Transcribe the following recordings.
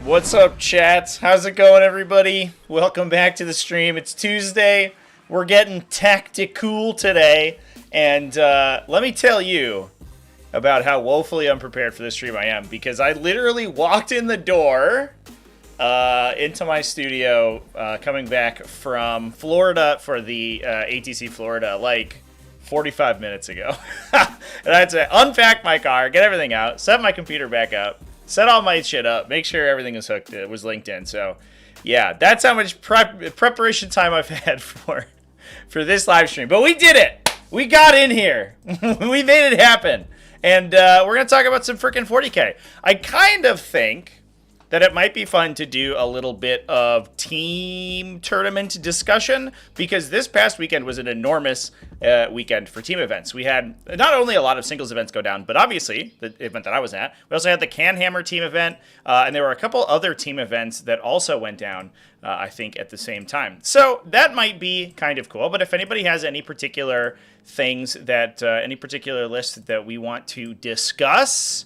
What's up, chat? How's it going, everybody? Welcome back to the stream. It's Tuesday. We're getting tactical today. And let me tell you about how woefully unprepared for this stream I am. Because I literally walked in the door into my studio coming back from Florida for the ATC Florida like 45 minutes ago. And I had to unpack my car, get everything out, set my computer back up, set all my shit up, make sure everything was hooked, it was linked in. So, yeah, that's how much preparation time I've had for this live stream. But we did it! We got in here! We made it happen! And we're going to talk about some freaking 40K. I kind of think that it might be fun to do a little bit of team tournament discussion, because this past weekend was an enormous weekend for team events. We had not only a lot of singles events go down, but obviously the event that I was at, we also had the Canhammer team event, and there were a couple other team events that also went down, I think, at the same time. So that might be kind of cool, but if anybody has any particular things that, any particular list that we want to discuss,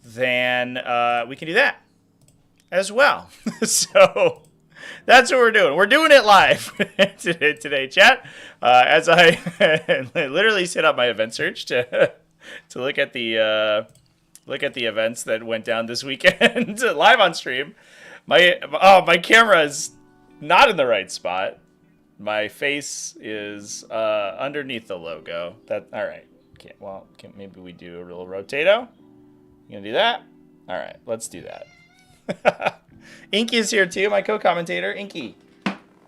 then we can do that as well. So that's what we're doing. We're doing it live today, chat. As I literally set up my event search to look at the events that went down this weekend live on stream. My camera is not in the right spot. My face is underneath the logo. All right. Maybe we do a little rotato. You gonna do that? All right, let's do that. Inky is here too, my co-commentator. Inky,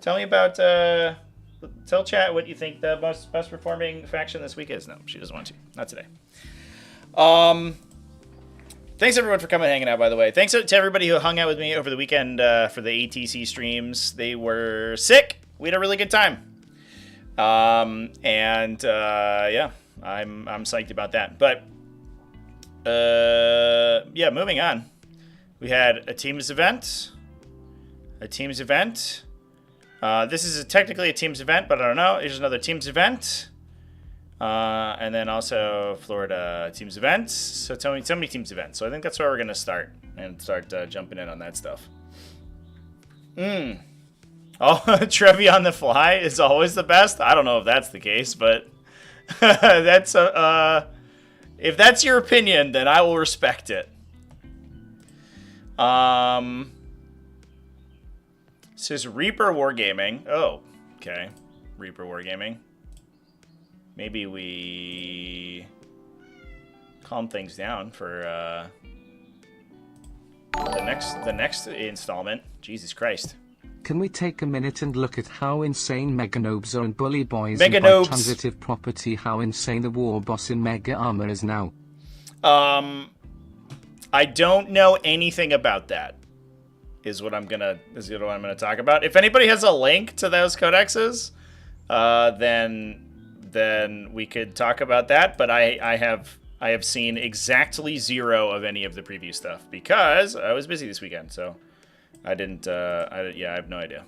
tell me about, tell chat what you think the best performing faction this week is. No, she doesn't want to. Not today. Thanks everyone for coming and hanging out, by the way. Thanks to everybody who hung out with me over the weekend for the ATC streams. They were sick. We had a really good time. Yeah, I'm psyched about that. But, yeah, moving on. We had a teams event. This is technically a teams event, but I don't know. There's another teams event. And then also Florida teams events. So so many teams events. So I think that's where we're going to start jumping in on that stuff. Oh, Trevi on the fly is always the best. I don't know if that's the case, but that's if that's your opinion, then I will respect it. Says Reaper Wargaming. Oh, okay. Reaper Wargaming. Maybe we calm things down for the next installment. Jesus Christ. Can we take a minute and look at how insane Meganobes are and Bully Boys Meganobes. And by transitive property how insane the war boss in Mega Armor is now? I don't know anything about that. Is what I'm gonna talk about. If anybody has a link to those codexes, then we could talk about that. But I have seen exactly zero of any of the preview stuff because I was busy this weekend, so I didn't. I have no idea.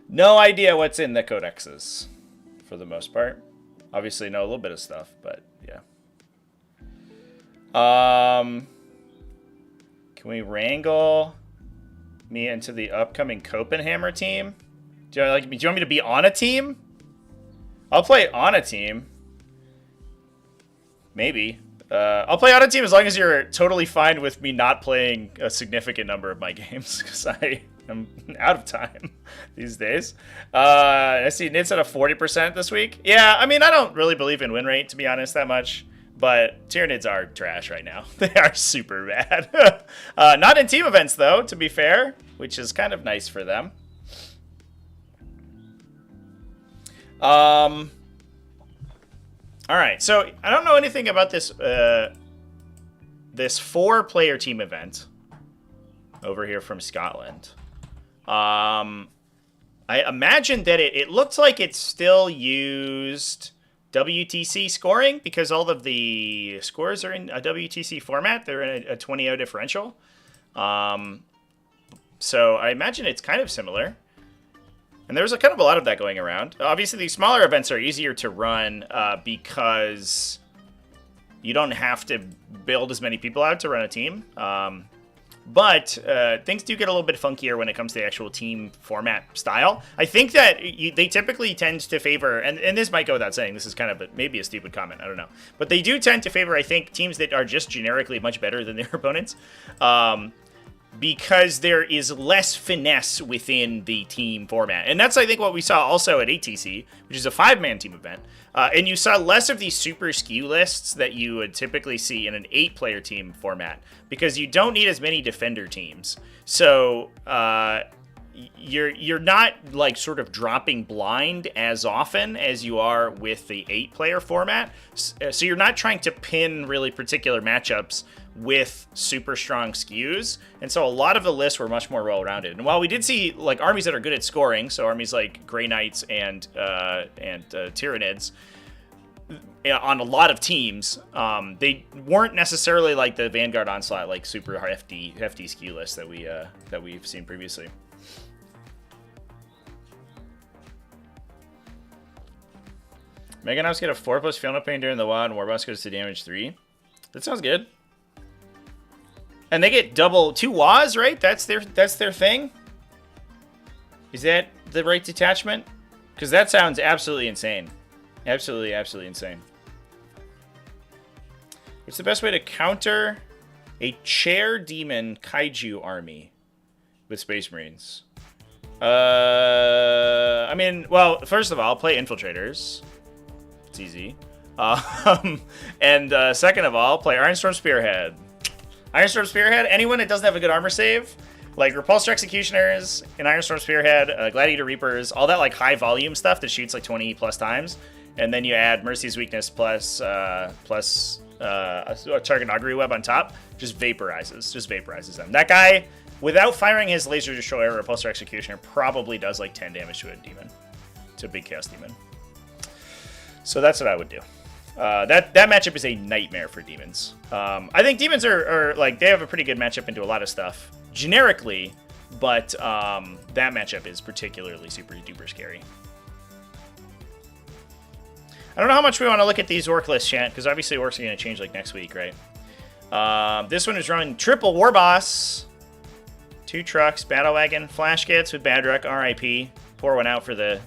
No idea what's in the codexes, for the most part. Obviously, know a little bit of stuff, but yeah. Can we wrangle me into the upcoming Copenhammer team? Do you want me to be on a team? I'll play on a team. Maybe. I'll play on a team as long as you're totally fine with me not playing a significant number of my games, because I am out of time these days. I see Nit's at a 40% this week. Yeah, I mean, I don't really believe in win rate, to be honest, that much. But Tyranids are trash right now. They are super bad. Not in team events, though, to be fair, which is kind of nice for them. All right, so I don't know anything about this this 4-player team event over here from Scotland. I imagine that it looks like it still used WTC scoring because all of the scores are in a WTC format. They're in a 20-0 differential. So I imagine it's kind of similar. And there's a lot of that going around. Obviously, these smaller events are easier to run because you don't have to build as many people out to run a team. But things do get a little bit funkier when it comes to the actual team format style. I think that they typically tend to favor, and this might go without saying, this is kind of maybe a stupid comment, I don't know. But they do tend to favor, I think, teams that are just generically much better than their opponents. Because there is less finesse within the team format. And that's, I think, what we saw also at ATC, which is a 5-man team event. And you saw less of these super skew lists that you would typically see in an 8-player team format, because you don't need as many defender teams. So you're not like sort of dropping blind as often as you are with the 8-player format. So you're not trying to pin really particular matchups with super strong skews, and so a lot of the lists were much more well-rounded. And while we did see like armies that are good at scoring, so armies like Grey Knights and Tyranids on a lot of teams, they weren't necessarily like the Vanguard Onslaught, like super hefty skew lists that we've seen previously. Mega Knobs get a 4+ Field Pain during the WoD, and Warboss goes to damage 3. That sounds good. And they get double 2 WAs, right? That's their thing? Is that the right detachment? Because that sounds absolutely insane. Absolutely insane. What's the best way to counter a chair demon kaiju army with Space Marines? I mean, well, first of all, play Infiltrators. It's easy. And second of all, play Ironstorm Spearhead. Ironstorm Spearhead, anyone that doesn't have a good armor save, like Repulsor Executioners and Ironstorm Spearhead, Gladiator Reapers, all that like high volume stuff that shoots like 20 plus times, and then you add Mercy's Weakness plus a Target Augury Web on top, just vaporizes them. That guy, without firing his Laser Destroyer or Repulsor Executioner, probably does like 10 damage to a demon, to a big Chaos Demon. So that's what I would do. That matchup is a nightmare for demons. I think demons are like, they have a pretty good matchup into a lot of stuff generically, but that matchup is particularly super duper scary. I don't know how much we want to look at these orc lists, chat, because obviously orcs are going to change like next week, right? This one is running triple Warboss, 2 trucks, Battle Wagon, Flash Gets with Badruck, RIP. Pour one out for the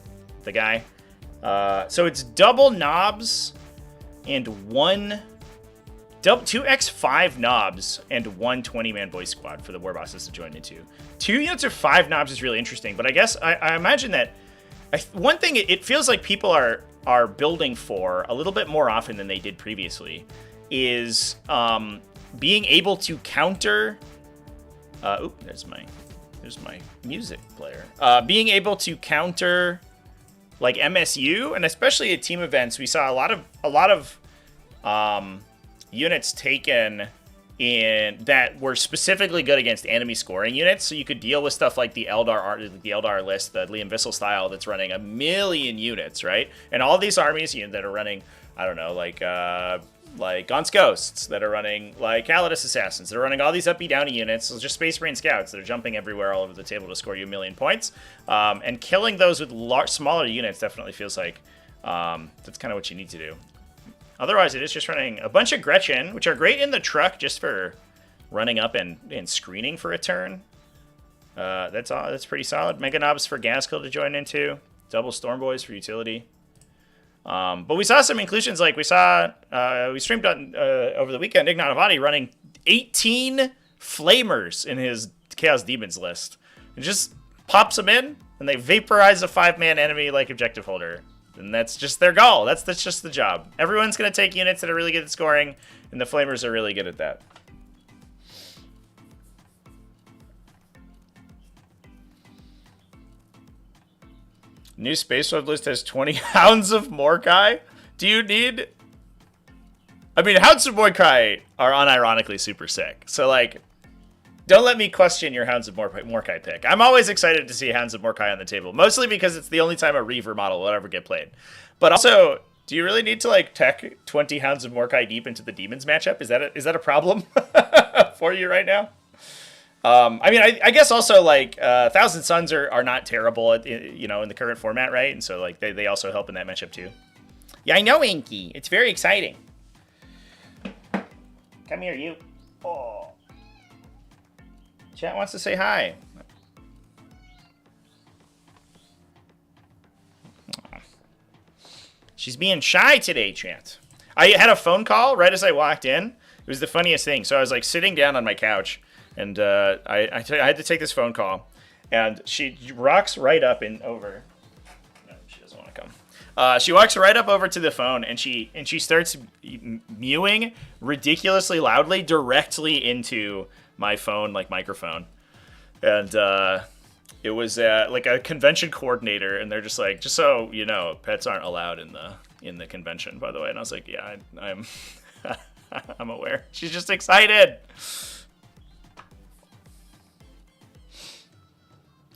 guy. So it's double knobs and 2x5 knobs and 1 20-man voice squad for the Warbosses to join into. 2 units of 5 knobs is really interesting, but I guess I imagine that one thing it feels like people are building for a little bit more often than they did previously is being able to counter. There's my music player. Being able to counter like MSU, and especially at team events, we saw a lot of units taken in that were specifically good against enemy scoring units. So you could deal with stuff like the Eldar list, the Liam Vissel style that's running 1 million units, right? And all these armies that are running, I don't know, like Gaunt's Ghosts, that are running like Calidus Assassins, that are running all these uppy downy units, so just Space Marine Scouts that are jumping everywhere all over the table to score you 1 million points. And killing those with smaller units definitely feels like that's kind of what you need to do. Otherwise, it is just running a bunch of Gretchen, which are great in the truck just for running up and screening for a turn. That's pretty solid. Mega Knobs for Gaskill to join into. Double Storm Boys for utility. But we saw some inclusions, like we streamed on over the weekend, Ignat Avadi running 18 Flamers in his Chaos Demons list. It just pops them in, and they vaporize a 5-man enemy like Objective Holder. And that's just their goal. That's just the job. Everyone's going to take units that are really good at scoring, and the Flamers are really good at that. New Space Web list has 20 Hounds of Mordecai. Do you need... I mean, Hounds of Mordecai are unironically super sick. So, like, don't let me question your Hounds of Mordecai pick. I'm always excited to see Hounds of Mordecai on the table, mostly because it's the only time a Reaver model will ever get played. But also, do you really need to, like, tech 20 Hounds of Mordecai deep into the Demons matchup? Is that a problem for you right now? I mean, I guess also, like, Thousand Suns are not terrible, in the current format, right? And so, like, they also help in that matchup, too. Yeah, I know, Inky. It's very exciting. Come here, you. Oh. Chat wants to say hi. She's being shy today, chat. I had a phone call right as I walked in. It was the funniest thing. So I was like sitting down on my couch, and I had to take this phone call, and she rocks right up and over. No, she doesn't want to come. She walks right up over to the phone, and she starts mewing ridiculously loudly directly into my phone, like microphone, and it was like a convention coordinator, and they're just like, just so you know, pets aren't allowed in the convention, by the way. And I was like, yeah, I'm I'm aware. She's just excited.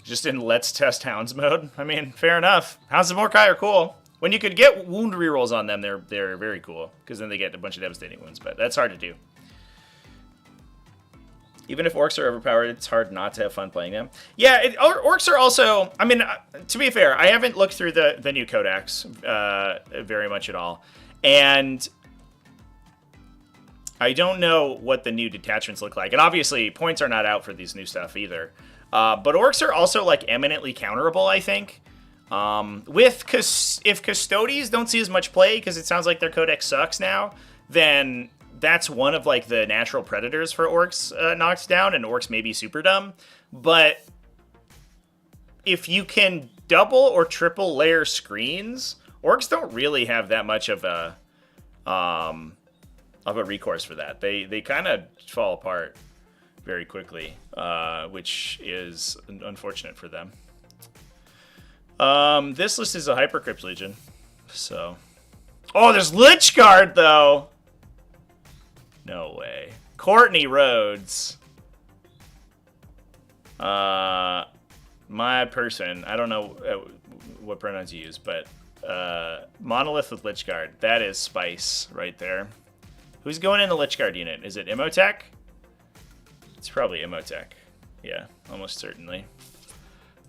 Just in let's test hounds mode. I mean, fair enough. Hounds of Mordecai are cool. When you could get wound rerolls on them, they're very cool, because then they get a bunch of devastating wounds, but that's hard to do. Even if orcs are overpowered, it's hard not to have fun playing them. Yeah, orcs are also... I mean, to be fair, I haven't looked through the new codex very much at all. And I don't know what the new detachments look like. And obviously, points are not out for these new stuff either. But orcs are also, like, eminently counterable, I think. If Custodies don't see as much play, because it sounds like their codex sucks now, then... that's one of, like, the natural predators for orcs knocked down, and orcs may be super dumb. But if you can double or triple layer screens, orcs don't really have that much of a recourse for that. They kind of fall apart very quickly, which is unfortunate for them. This list is a Hypercrypt Legion, so... Oh, there's Lichguard, though! No way. Courtney Rhodes. My person. I don't know what pronouns you use, but Monolith with Lichguard. That is spice right there. Who's going in the Lichguard unit? Is it Imhotech? It's probably Imhotech. Yeah, almost certainly.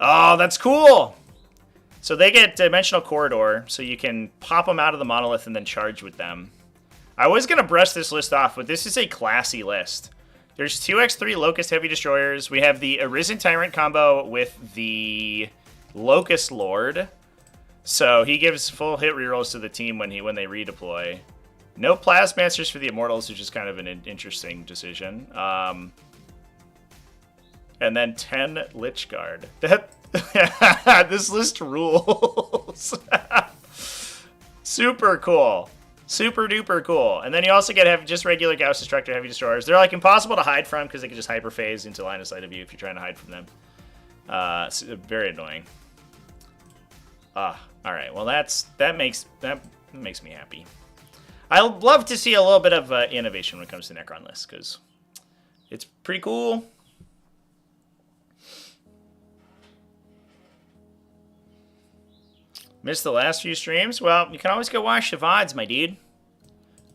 Oh, that's cool! So they get Dimensional Corridor, so you can pop them out of the Monolith and then charge with them. I was going to brush this list off, but this is a classy list. There's 2x3 Locust Heavy Destroyers. We have the Arisen Tyrant combo with the Locust Lord. So he gives full hit rerolls to the team when they redeploy. No Plasmasters for the Immortals, which is kind of an interesting decision. And then 10 Lichguard. This list rules. Super cool. Super duper cool. And then you also get just regular Gauss Destructor Heavy Destroyers. They're like impossible to hide from because they can just hyperphase into line of sight of you if you're trying to hide from them. So very annoying. Alright, well that makes me happy. I love to see a little bit of innovation when it comes to Necron lists, because it's pretty cool. Missed the last few streams? Well, you can always go watch the VODs, my dude.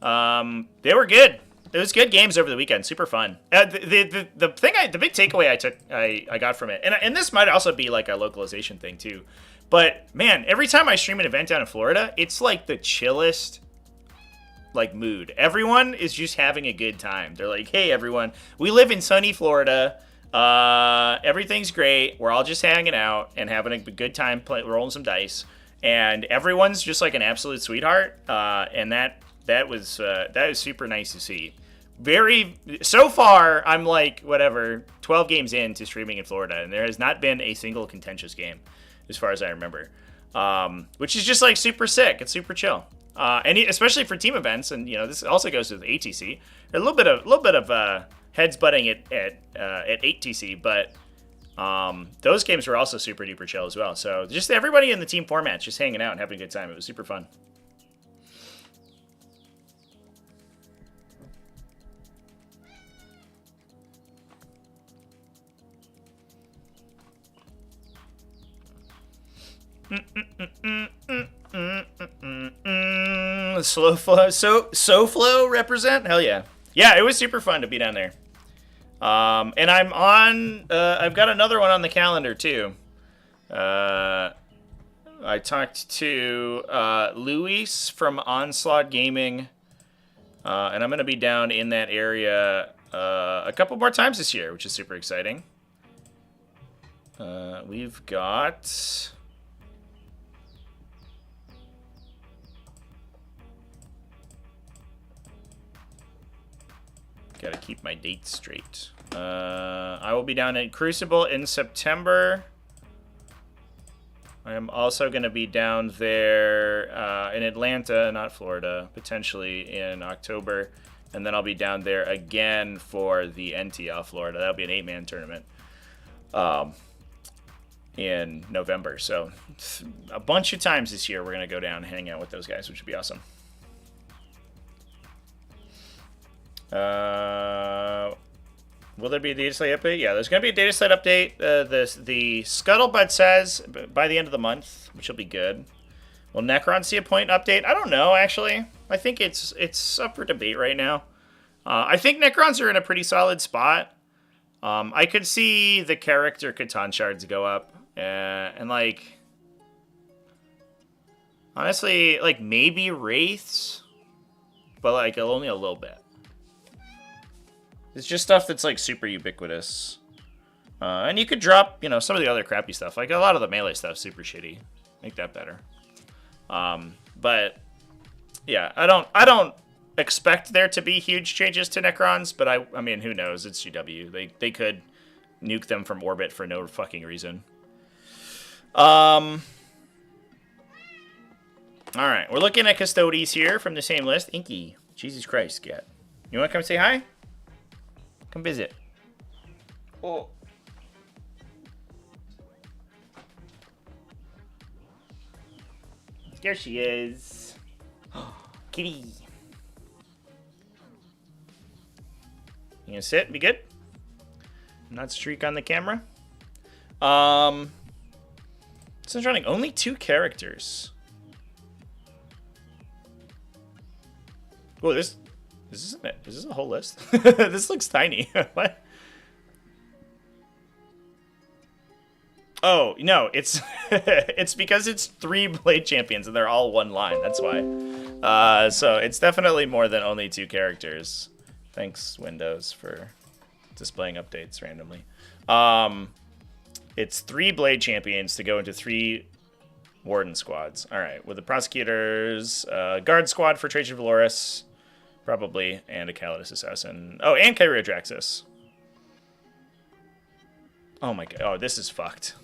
They were good. It was good games over the weekend. Super fun. The big takeaway I got from it, and this might also be like a localization thing too, but man, every time I stream an event down in Florida, it's like the chillest like mood. Everyone is just having a good time. They're like, hey everyone, we live in sunny Florida. Everything's great. We're all just hanging out and having a good time rolling some dice. And everyone's just like an absolute sweetheart, and that was super nice to see. So far, I'm like 12 games into streaming in Florida, and there has not been a single contentious game, as far as I remember, which is just like super sick. It's super chill, and especially for team events, and this also goes with ATC. A little bit of heads butting at 8TC, but. Those games were also super duper chill as well. So just everybody in the team formats just hanging out and having a good time. It was super fun. Slow flow, so flow represent? Hell yeah. Yeah, it was super fun to be down there. And I'm on, I've got another one on the calendar too. I talked to Luis from Onslaught Gaming, and I'm going to be down in that area a couple more times this year, which is super exciting. We've got... Gotta keep my dates straight. I will be down at Crucible in September. I am also going to be down there in Atlanta, not Florida, potentially in October. And then I'll be down there again for the NTL Florida. That'll be an 8-man tournament in November. So a bunch of times this year we're going to go down and hang out with those guys, which would be awesome. Will there be a data slate update? Yeah, there's going to be a data slate update. The Scuttlebutt says by the end of the month, which will be good. Will Necron see a point update? I don't know, actually. I think it's up for debate right now. I think Necrons are in a pretty solid spot. I could see the character Catan shards go up. And, like... Honestly, like, maybe Wraiths. But, like, only a little bit. It's just stuff that's, like, super ubiquitous. And you could drop, you know, some of the other crappy stuff. Like, a lot of the melee stuff super shitty. Make that better. But, yeah, I don't expect there to be huge changes to Necrons, but I mean, who knows? It's GW. They could nuke them from orbit for no fucking reason. All right, we're looking at Custodes here from the same list. Inky. Jesus Christ, Gat. You want to come say hi? Come visit. Oh. There she is. Kitty. You gonna sit and be good? Not streak on the camera. This is running only 2 characters. Whoa, this isn't it. Is this a whole list? This looks tiny. What? Oh, no, it's it's because it's 3 Blade Champions and they're all one line. That's why. So it's definitely more than only 2 characters. Thanks, Windows, for displaying updates randomly. It's 3 Blade Champions to go into 3 Warden squads. All right, with the Prosecutors, Guard Squad for Trajan Valoris, probably, and a Calidus Assassin. Oh, and Kyria Draxus. Oh my god. Oh, this is fucked.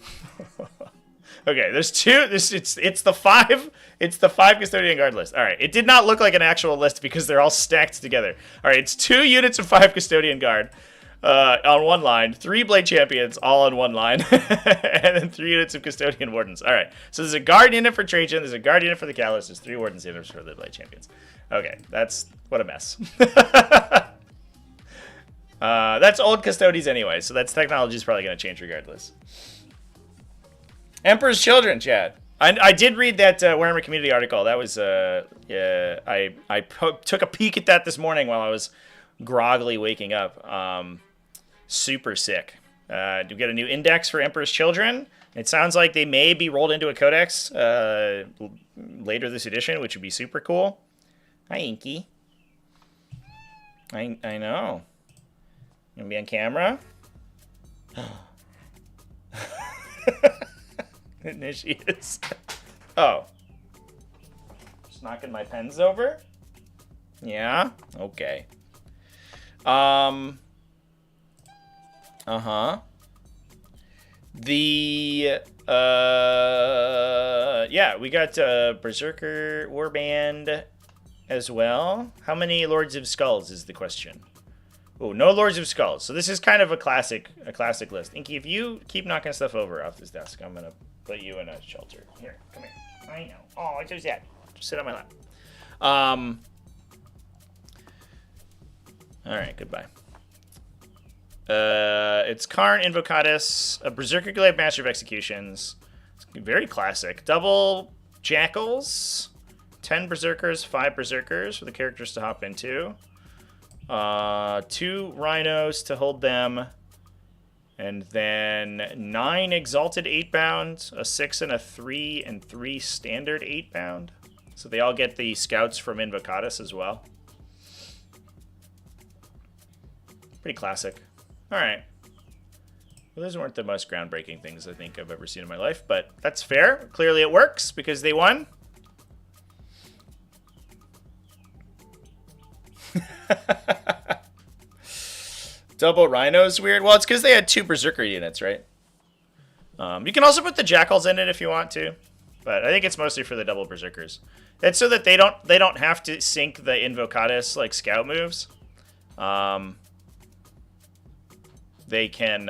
Okay, there's 2. It's the 5. It's the 5 Custodian Guard list. All right, it did not look like an actual list because they're all stacked together. All right, it's 2 units of 5 Custodian Guard on one line, 3 Blade Champions all on one line, and then 3 units of Custodian Wardens. All right, so there's a Guard unit for Trajan, there's a Guard unit for the Callus, there's 3 Wardens units for the Blade Champions. Okay, what a mess. That's old Custodes anyway, so that's technology is probably going to change regardless. Emperor's Children, Chad. I did read that Warhammer community article. That was yeah. I took a peek at that this morning while I was groggily waking up. Super sick. We get a new index for Emperor's Children. It sounds like they may be rolled into a codex later this edition, which would be super cool. Hi, Inky. I know. Gonna be on camera. And there she is. Oh. Just knocking my pens over? Yeah? Okay. Uh-huh. Yeah, we got Berserker Warband as well. How many Lords of Skulls is the question? Oh, no Lords of Skulls. So this is kind of a classic list. Inky, if you keep knocking stuff over off this desk, I'm gonna put you in a shelter. Here, come here. I know. Oh, it's so sad. Just sit on my lap. All right, goodbye. It's Karn, Invocatus, a Berserker Glaive, Master of Executions. It's very classic. Double Jackals, 10 Berserkers, 5 Berserkers for the characters to hop into. 2 Rhinos to hold them. And then 9 Exalted 8-bound, a 6 and a 3, and 3 Standard 8-bound. So they all get the Scouts from Invocatus as well. Pretty classic. All right. Well, those weren't the most groundbreaking things I think I've ever seen in my life, but that's fair. Clearly it works because they won. Double Rhino's weird. Well, it's because they had 2 Berserker units, right? You can also put the Jackals in it if you want to, but I think it's mostly for the double Berserkers. It's so that they don't have to sync the Invocatus like scout moves. They can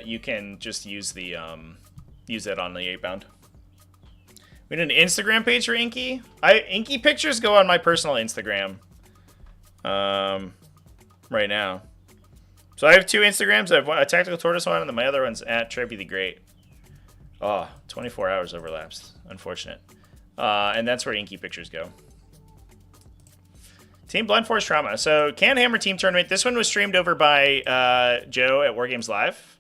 you can just use the use that on the 8-bound. We need an Instagram page for Inky. Inky pictures go on my personal Instagram. Right now. So I have 2 Instagrams. I have a TacticalTortoise one, and then my other one's at Treppy the Great. Oh, 24 hours overlapsed. Unfortunate. And that's where Inky pictures go. Team Blunt Force Trauma. So Canhammer team tournament. This one was streamed over by Joe at Wargames Live.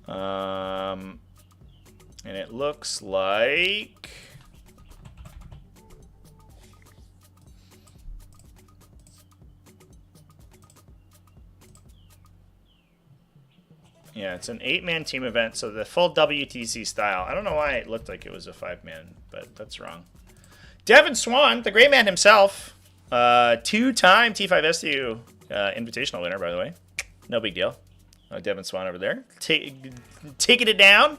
And it looks like... Yeah, it's an 8-man team event, so the full WTC style. I don't know why it looked like it was a 5-man, but that's wrong. Devin Swan, the great man himself, 2-time T5SU invitational winner, by the way. No big deal. Devin Swan over there. Taking it down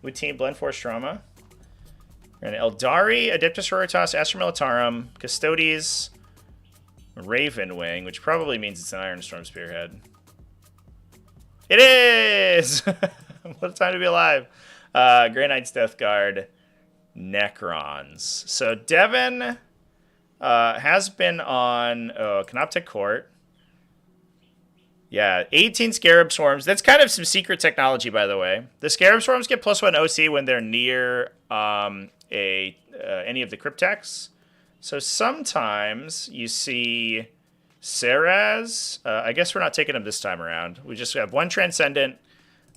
with Team Blend Force Trauma. And Eldari, Adeptus Roritas, Astra Militarum, Custodes, Ravenwing, which probably means it's an Iron Storm Spearhead. It is! What a time to be alive. Grey Knight's Death Guard, Necrons. So Devin has been on Canoptic Court. Yeah, 18 Scarab Swarms. That's kind of some secret technology, by the way. The Scarab Swarms get +1 OC when they're near any of the Cryptex. So sometimes you see Saraz. I guess we're not taking them this time around. We just have 1 Transcendent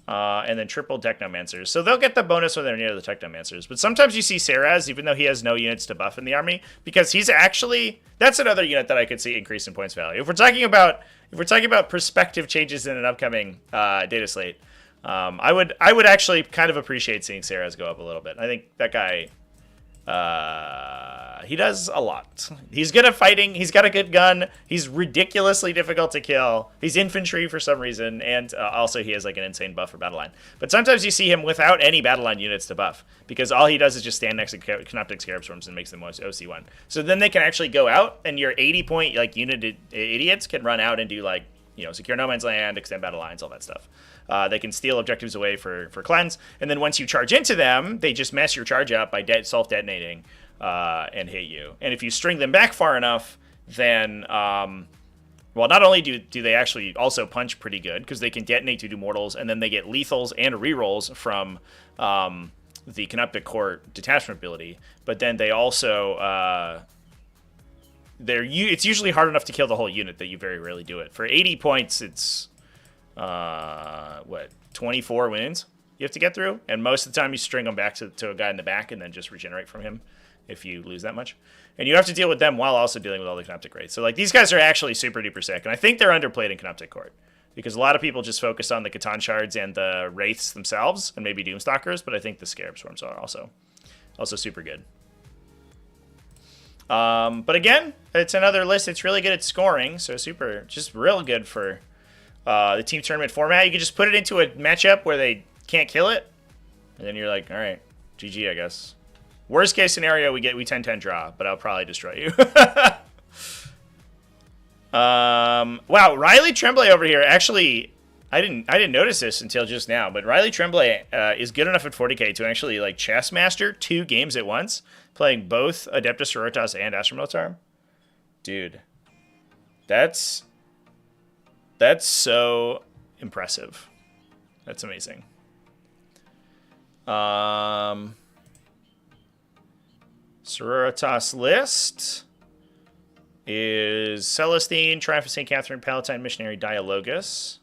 and then triple Technomancers. So they'll get the bonus when they're near the Technomancers. But sometimes you see Saraz, even though he has no units to buff in the army, because he's actually... That's another unit that I could see increase in points value. If we're talking about prospective changes in an upcoming data slate, I would actually kind of appreciate seeing Saraz go up a little bit. I think that guy... he does a lot. He's good at fighting. He's got a good gun. He's ridiculously difficult to kill. He's infantry for some reason, and also he has like an insane buff for battle line. But sometimes you see him without any battle line units to buff, because all he does is just stand next to Canoptic Scarab Swarms and makes them OC1. So then they can actually go out, and your 80-point like unit idiots can run out and do like, you know, secure no man's land, extend battle lines, all that stuff. They can steal objectives away for cleanse, and then once you charge into them, they just mess your charge up by self-detonating and hit you. And if you string them back far enough, then, well, not only do they actually also punch pretty good, because they can detonate to do mortals, and then they get lethals and rerolls from the Canoptic Court detachment ability, but then they also... it's usually hard enough to kill the whole unit that you very rarely do it. For 80 points, it's... 24 wins you have to get through, and most of the time you string them back to a guy in the back and then just regenerate from him if you lose that much, and you have to deal with them while also dealing with all the Canoptic Wraiths. So like, these guys are actually super duper sick, and I think they're underplayed in Canoptic Court because a lot of people just focus on the Catan Shards and the Wraiths themselves and maybe Doomstalkers, but I think the Scarab Swarms are also super good. But again, it's another list. It's really good at scoring, so just real good for the team tournament format. You can just put it into a matchup where they can't kill it, and then you're like, all right, GG, I guess. Worst case scenario, we 10-10 draw, but I'll probably destroy you. Wow, Riley Tremblay over here. Actually, I didn't notice this until just now, but Riley Tremblay is good enough at 40k to actually like chess master 2 games at once, playing both Adeptus Sororitas and Astra Militarum. Dude, that's so impressive. That's amazing. Sororitas list is Celestine, Triumph of St. Catherine, Palatine, Missionary, Dialogus.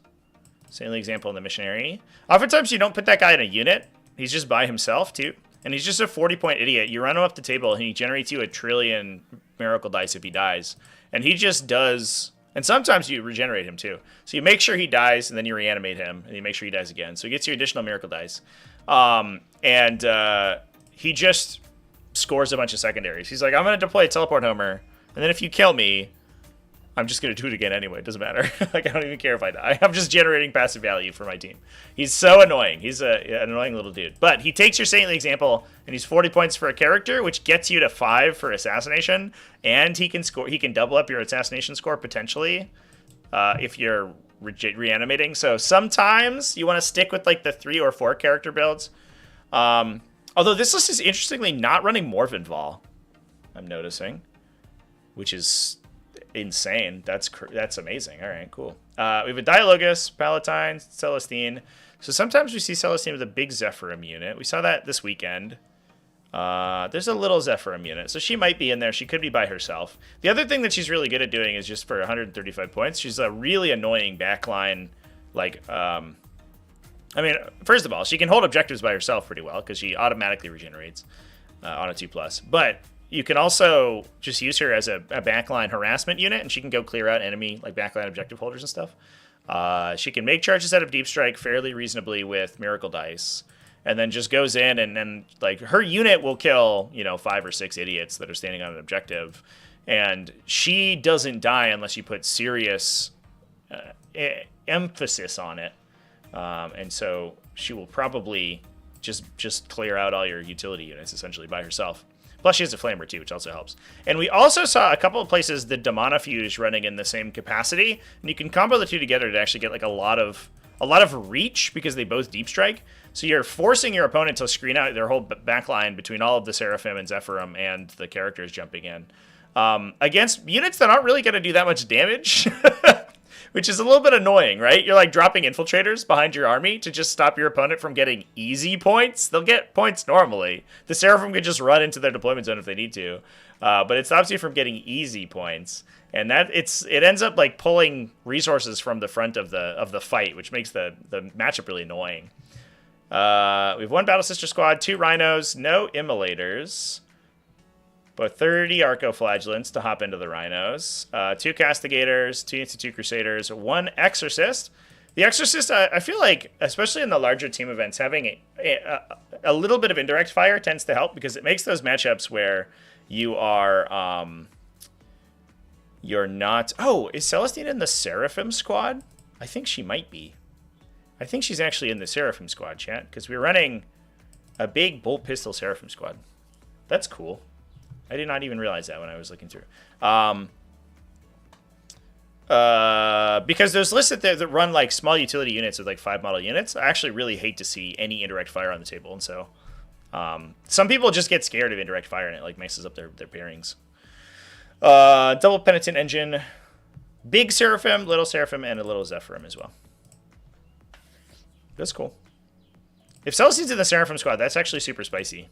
Same example in the Missionary. Oftentimes you don't put that guy in a unit. He's just by himself too. And he's just a 40-point idiot. You run him up the table and he generates you 1 trillion miracle dice if he dies. And he just does... And sometimes you regenerate him too. So you make sure he dies, and then you reanimate him, and you make sure he dies again. So he gets you additional miracle dice. He just scores a bunch of secondaries. He's like, I'm going to deploy a teleport homer, and then if you kill me, I'm just going to do it again anyway. It doesn't matter. Like, I don't even care if I die. I'm just generating passive value for my team. He's so annoying. He's an annoying little dude. But he takes your saintly example, and he's 40 points for a character, which gets you to 5 for assassination, and he can score. He can double up your assassination score potentially if you're reanimating. So sometimes you want to stick with like the 3 or 4 character builds. Although this list is interestingly not running Morvenval, I'm noticing, which is insane. That's amazing. All right, cool. We have a Dialogus, Palatine, Celestine. So sometimes we see Celestine with a big Zephyrim unit. We saw that this weekend. There's a little Zephyrim unit, so she might be in there. She could be by herself. The other thing that she's really good at doing is just for 135 points, she's a really annoying backline. Like, I mean, first of all, she can hold objectives by herself pretty well because she automatically regenerates on a 2+. But you can also just use her as a backline harassment unit, and she can go clear out enemy like backline objective holders and stuff. She can make charges out of Deep Strike fairly reasonably with Miracle Dice, and then just goes in and like her unit will kill 5 or 6 idiots that are standing on an objective, and she doesn't die unless you put serious emphasis on it, and so she will probably just clear out all your utility units essentially by herself. Plus, she has a flamer too, which also helps. And we also saw a couple of places the Demonifuge running in the same capacity, and you can combo the two together to actually get like a lot of reach because they both deep strike. So you're forcing your opponent to screen out their whole backline between all of the Seraphim and Zephyrim and the characters jumping in against units that aren't really going to do that much damage. Which is a little bit annoying, right? You're like dropping infiltrators behind your army to just stop your opponent from getting easy points. They'll get points normally. The Seraphim could just run into their deployment zone if they need to, but it stops you from getting easy points, and it ends up like pulling resources from the front of the fight, which makes the matchup really annoying. We have 1 Battle Sister Squad, 2 Rhinos, no Immolators. But 30 Arco-Flagellants to hop into the Rhinos. 2 Castigators, 2 Institute Crusaders, 1 Exorcist. The Exorcist, I feel like, especially in the larger team events, having a little bit of indirect fire tends to help because it makes those matchups where you are, you're not... Oh, is Celestine in the Seraphim squad? I think she might be. I think she's actually in the Seraphim squad, chat, because we're running a big bolt pistol Seraphim squad. That's cool. I did not even realize that when I was looking through. Because those lists that run like small utility units with like 5 model units, I actually really hate to see any indirect fire on the table. And so some people just get scared of indirect fire and it like messes up their pairings. Double Penitent Engine, big Seraphim, little Seraphim, and a little Zephyrim as well. That's cool. If Celestine's in the Seraphim squad, that's actually super spicy.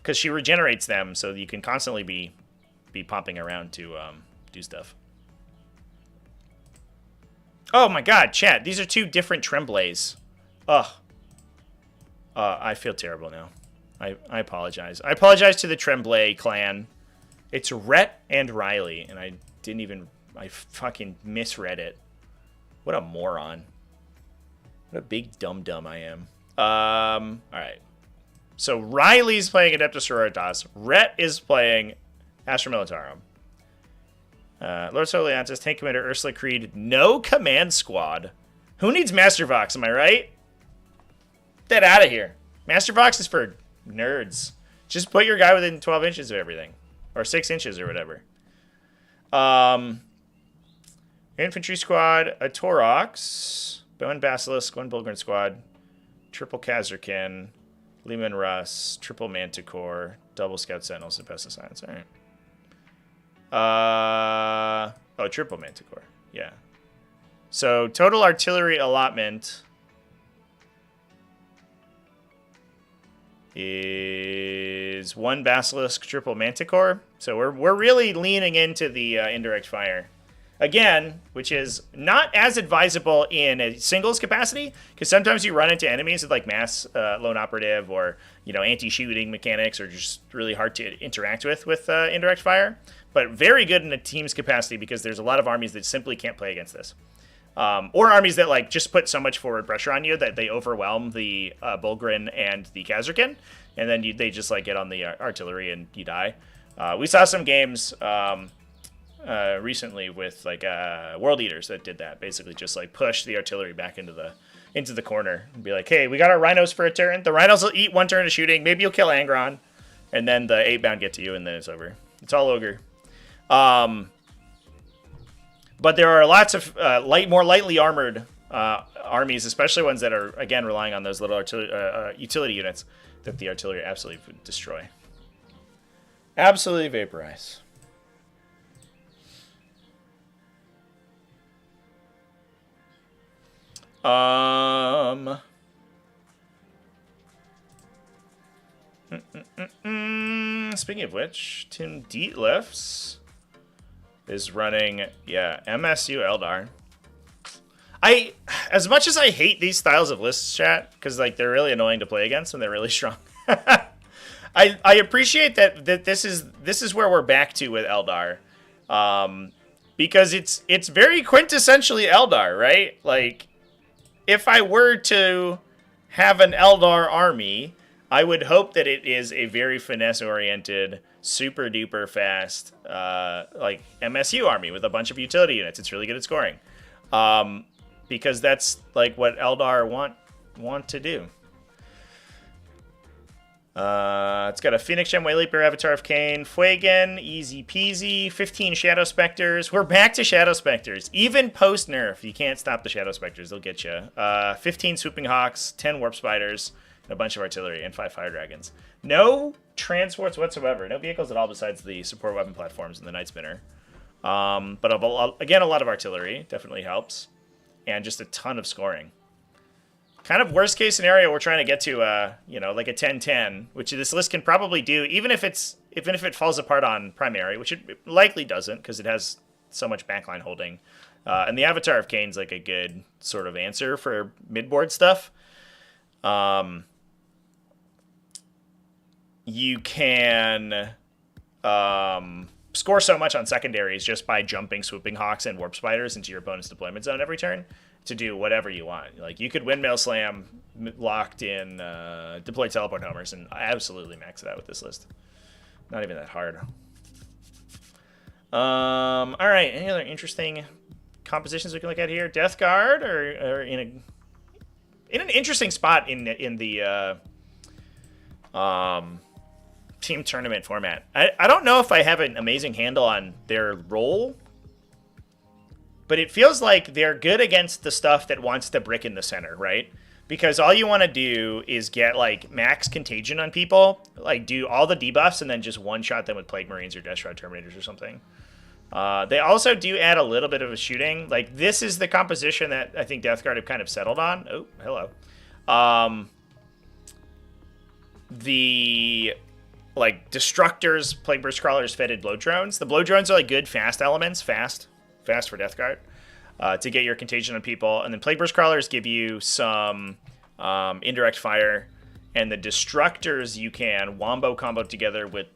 Because she regenerates them, so you can constantly be popping around to do stuff. Oh my god, chat. These are 2 different Tremblays. Ugh. I feel terrible now. I apologize. I apologize to the Tremblay clan. It's Rhett and Riley, and I fucking misread it. What a moron. What a big dum-dum I am. Alright. So Riley's playing Adeptus Sororitas. Rhett is playing Astra Militarum. Lord Soliantis, Tank Commander, Ursula Creed. No command squad. Who needs Master Vox, am I right? Get that out of here. Master Vox is for nerds. Just put your guy within 12 inches of everything. Or 6 inches or whatever. Infantry squad, a Torox. Bone Basilisk, 1 Bulgurn squad. Triple Kazarkin. Leman Russ, triple Manticore, double Scout Sentinels, and Pesticides. All right. Oh, triple Manticore. Yeah. So total artillery allotment is 1 Basilisk, triple Manticore. So we're really leaning into the indirect fire. again, which is not as advisable in a singles capacity, because sometimes you run into enemies with like mass lone operative or anti-shooting mechanics, or just really hard to interact with indirect fire. But very good in a team's capacity, because there's a lot of armies that simply can't play against this. Or armies that like just put so much forward pressure on you that they overwhelm the Belguim and the Khazarkin, and then they just like get on the artillery and you die. We saw some games recently with like World Eaters that did that. Basically, just like push the artillery back into the corner and be like, "Hey, we got our rhinos for a turn. The rhinos will eat one turn of shooting. Maybe you'll kill Angron, and then the 8-bound get to you, and then it's over. It's all ogre." But there are lots of more lightly armored armies, especially ones that are, again, relying on those little utility units that the artillery absolutely would destroy. Absolutely vaporize. Speaking of which, Tim Dietlifs is running, MSU Eldar. As much as I hate these styles of lists, chat, because like they're really annoying to play against and they're really strong. I appreciate that this is where we're back to with Eldar, because it's very quintessentially Eldar, right? Like, if I were to have an Eldar army, I would hope that it is a very finesse-oriented, super duper fast, like MSU army with a bunch of utility units. It's really good at scoring, because that's like what Eldar want to do. It's got a Phoenix Gem, Wayleaper, Avatar of Cain, Fuegan, easy peasy, 15 Shadow Specters. We're back to Shadow Specters. Even post-nerf, you can't stop the Shadow Specters. They'll get you. 15 Swooping Hawks, 10 Warp Spiders, and a bunch of artillery, and 5 Fire Dragons. No transports whatsoever. No vehicles at all besides the support weapon platforms and the Night Spinner. But again, a lot of artillery. Definitely helps. And just a ton of scoring. Kind of worst case scenario, we're trying to get to like a 10-10, which this list can probably do, even if it falls apart on primary, which it likely doesn't, because it has so much backline holding. And the Avatar of Cain's like a good sort of answer for mid-board stuff. You can score so much on secondaries just by jumping Swooping Hawks and Warp Spiders into your opponent's deployment zone every turn to do whatever you want. Like, you could Windmill Slam locked in deployed Teleport Homers, and I absolutely max it out with this list. Not even that hard. All right, any other interesting compositions we can look at here? Death Guard, or in an interesting spot in the team tournament format. I don't know if I have an amazing handle on their role, but it feels like they're good against the stuff that wants to brick in the center, right? Because all you want to do is get like max contagion on people, like do all the debuffs and then just one-shot them with Plague Marines or Death Shroud Terminators or something. They also do add a little bit of a shooting. Like, this is the composition that I think Death Guard have kind of settled on. Oh, hello. The like Destructors, Plague Burst Crawlers, Fetid Blow Drones. The Blow Drones are like good fast elements, fast for Death Guard, to get your contagion on people. And then Plague Burst Crawlers give you some indirect fire. And the Destructors you can wombo combo together with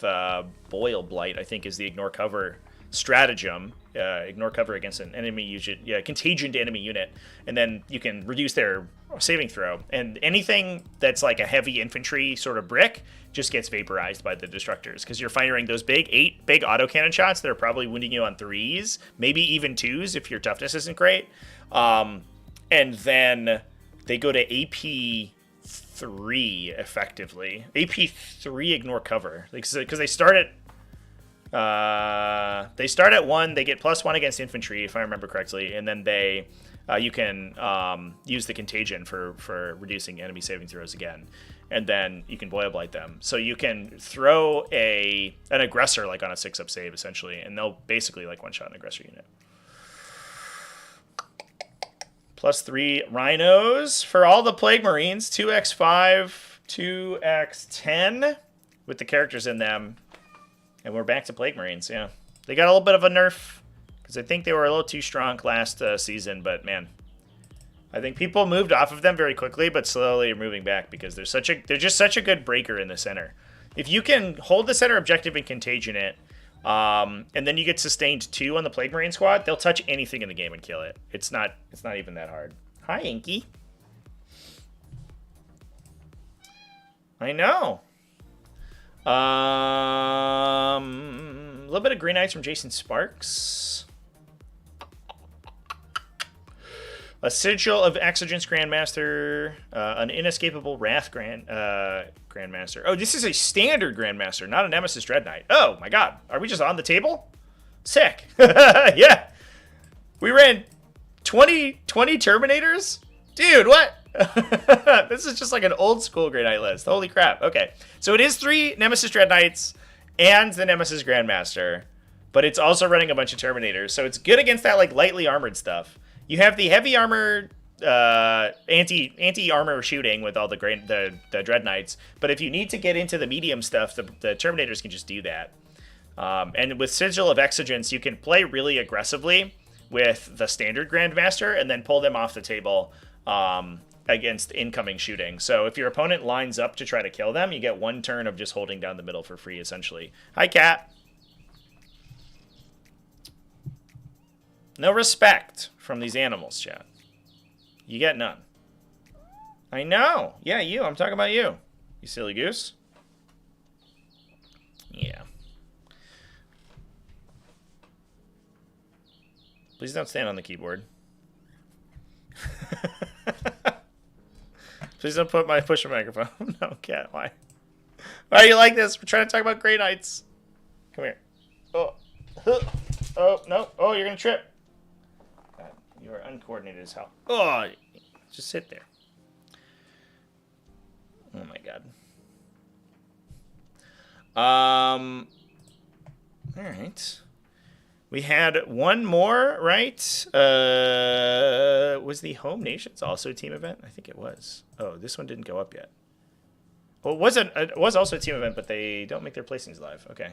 Boil Blight, I think is the Ignore Cover stratagem. Ignore cover against an enemy unit, contagion to enemy unit, and then you can reduce their saving throw. And anything that's like a heavy infantry sort of brick just gets vaporized by the Destructors, because you're firing those big autocannon shots that are probably wounding you on 3s, maybe even 2s if your toughness isn't great. And then they go to AP 3 effectively. AP 3 ignore cover, because they start at 1. They get +1 against infantry, if I remember correctly, and then they you can use the contagion for reducing enemy saving throws again, and then you can Boil Blight them. So you can throw an aggressor like on a 6-up save essentially, and they'll basically like one-shot an aggressor unit. +3 rhinos for all the Plague Marines, 2x5, 2x10 with the characters in them. And we're back to Plague Marines, yeah. They got a little bit of a nerf because I think they were a little too strong last season. But man, I think people moved off of them very quickly, but slowly are moving back because they're just such a good breaker in the center. If you can hold the center objective and contagion it, and then you get sustained 2 on the Plague Marine squad, they'll touch anything in the game and kill it. It's not even that hard. Hi, Inky. I know. A little bit of Green Knights from Jason Sparks. A Sigil of Exigence Grandmaster. An Inescapable Wrath Grandmaster. Oh, this is a standard Grandmaster, not a Nemesis Dread Knight. Oh, my God. Are we just on the table? Sick. Yeah. We ran 20 Terminators? Dude, what? This is just like an old school Grey Knight list. Holy crap. Okay. So it is 3 Nemesis Dread Knights and the Nemesis Grandmaster, but it's also running a bunch of Terminators. So it's good against that like lightly armored stuff. You have the heavy armor anti-armor shooting with all the Dread Knights, but if you need to get into the medium stuff, the Terminators can just do that. And with Sigil of Exigence, you can play really aggressively with the standard Grandmaster and then pull them off the table against incoming shooting. So if your opponent lines up to try to kill them, you get 1 turn of just holding down the middle for free, essentially. Hi, Cat. No respect from these animals, chat. You get none. I know. Yeah, you. I'm talking about you. You silly goose. Yeah. Please don't stand on the keyboard. Please don't push the microphone. No, Cat. Why? Why are you like this? We're trying to talk about Grey Knights. Come here. Oh. Oh, no. Oh, you're going to trip. God, you are uncoordinated as hell. Oh, just sit there. Oh, my God. All right. We had one more, right? Was the Home Nations also a team event? I think it was. Oh, this one didn't go up yet. Well, it was also a team event, but they don't make their placings live. Okay.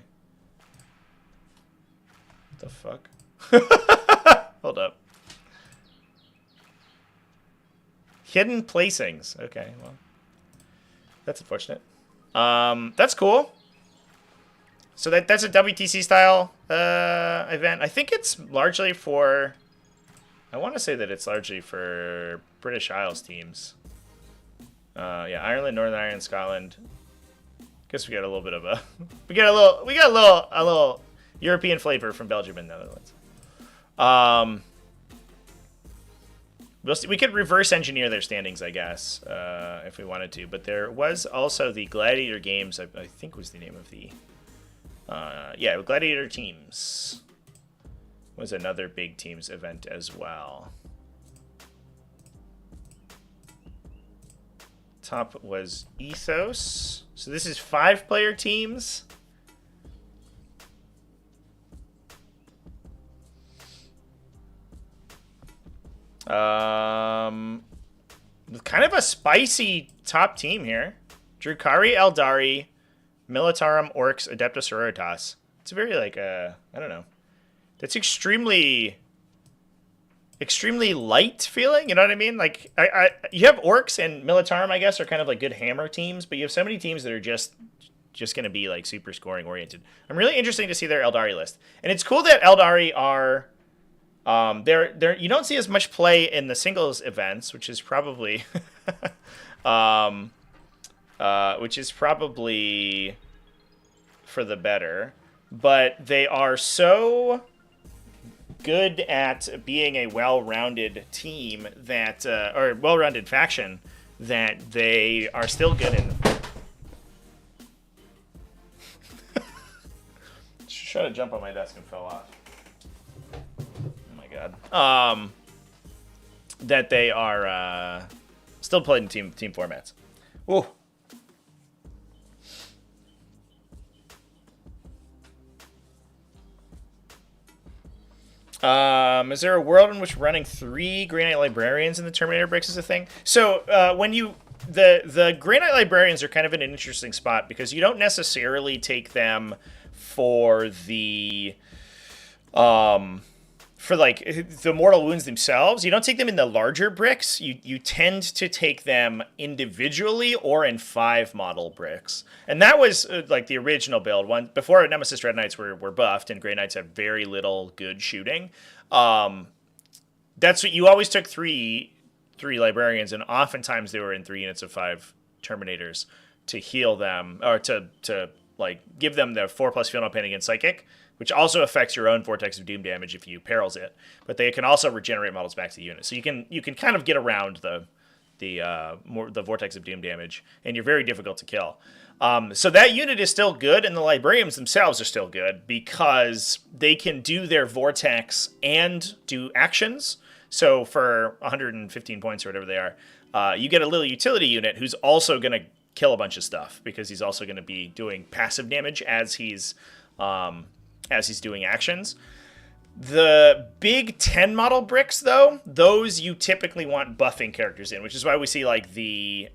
What the fuck? Hold up. Hidden placings. Okay, well. That's unfortunate. That's cool. So that's a WTC style event. I think it's largely for... I want to say that it's largely for British Isles teams. Yeah, Ireland, Northern Ireland, Scotland. Guess we got a little bit of a... we got a little European flavor from Belgium and Netherlands. We could reverse engineer their standings, I guess, if we wanted to. But there was also the Gladiator Games, I think was the name of the... yeah, Gladiator Teams was another big teams event as well. Top was Ethos. So this is 5-player teams. Kind of a spicy top team here. Drukari, Eldari, Militarum, Orcs, Adeptus Sororitas. It's very like I don't know. That's extremely light feeling. You know what I mean? Like you have Orcs and Militarum, I guess, are kind of like good hammer teams, but you have so many teams that are just going to be like super scoring oriented. I'm really interested to see their Eldari list, and it's cool that Eldari are. They're you don't see as much play in the singles events, which is probably for the better, but they are so good at being a well-rounded team that, or well-rounded faction, that they are still good in. Just try to jump on my desk and fell off. God. That they are still playing team formats. Ooh. Is there a world in which running 3 Grey Knight Librarians in the Terminator breaks is a thing? So when you the Grey Knight Librarians are kind of in an interesting spot because you don't necessarily take them for the for like the mortal wounds themselves, you don't take them in the larger bricks. You tend to take them individually or in 5 model bricks. And that was like the original build one before Nemesis Dread Knights were buffed and Grey Knights had very little good shooting. That's what you always took three librarians, and oftentimes they were in 3 units of 5 Terminators to heal them or to like give them the 4+ field no pain against psychic, which also affects your own Vortex of Doom damage if you perils it. But they can also regenerate models back to the unit, so you can kind of get around the Vortex of Doom damage, and you're very difficult to kill. So that unit is still good, and the Librarians themselves are still good because they can do their Vortex and do actions. So for 115 points or whatever they are, you get a little utility unit who's also going to kill a bunch of stuff because he's also going to be doing passive damage as he's doing actions. The big 10 model bricks, though, those you typically want buffing characters in, which is why we see like the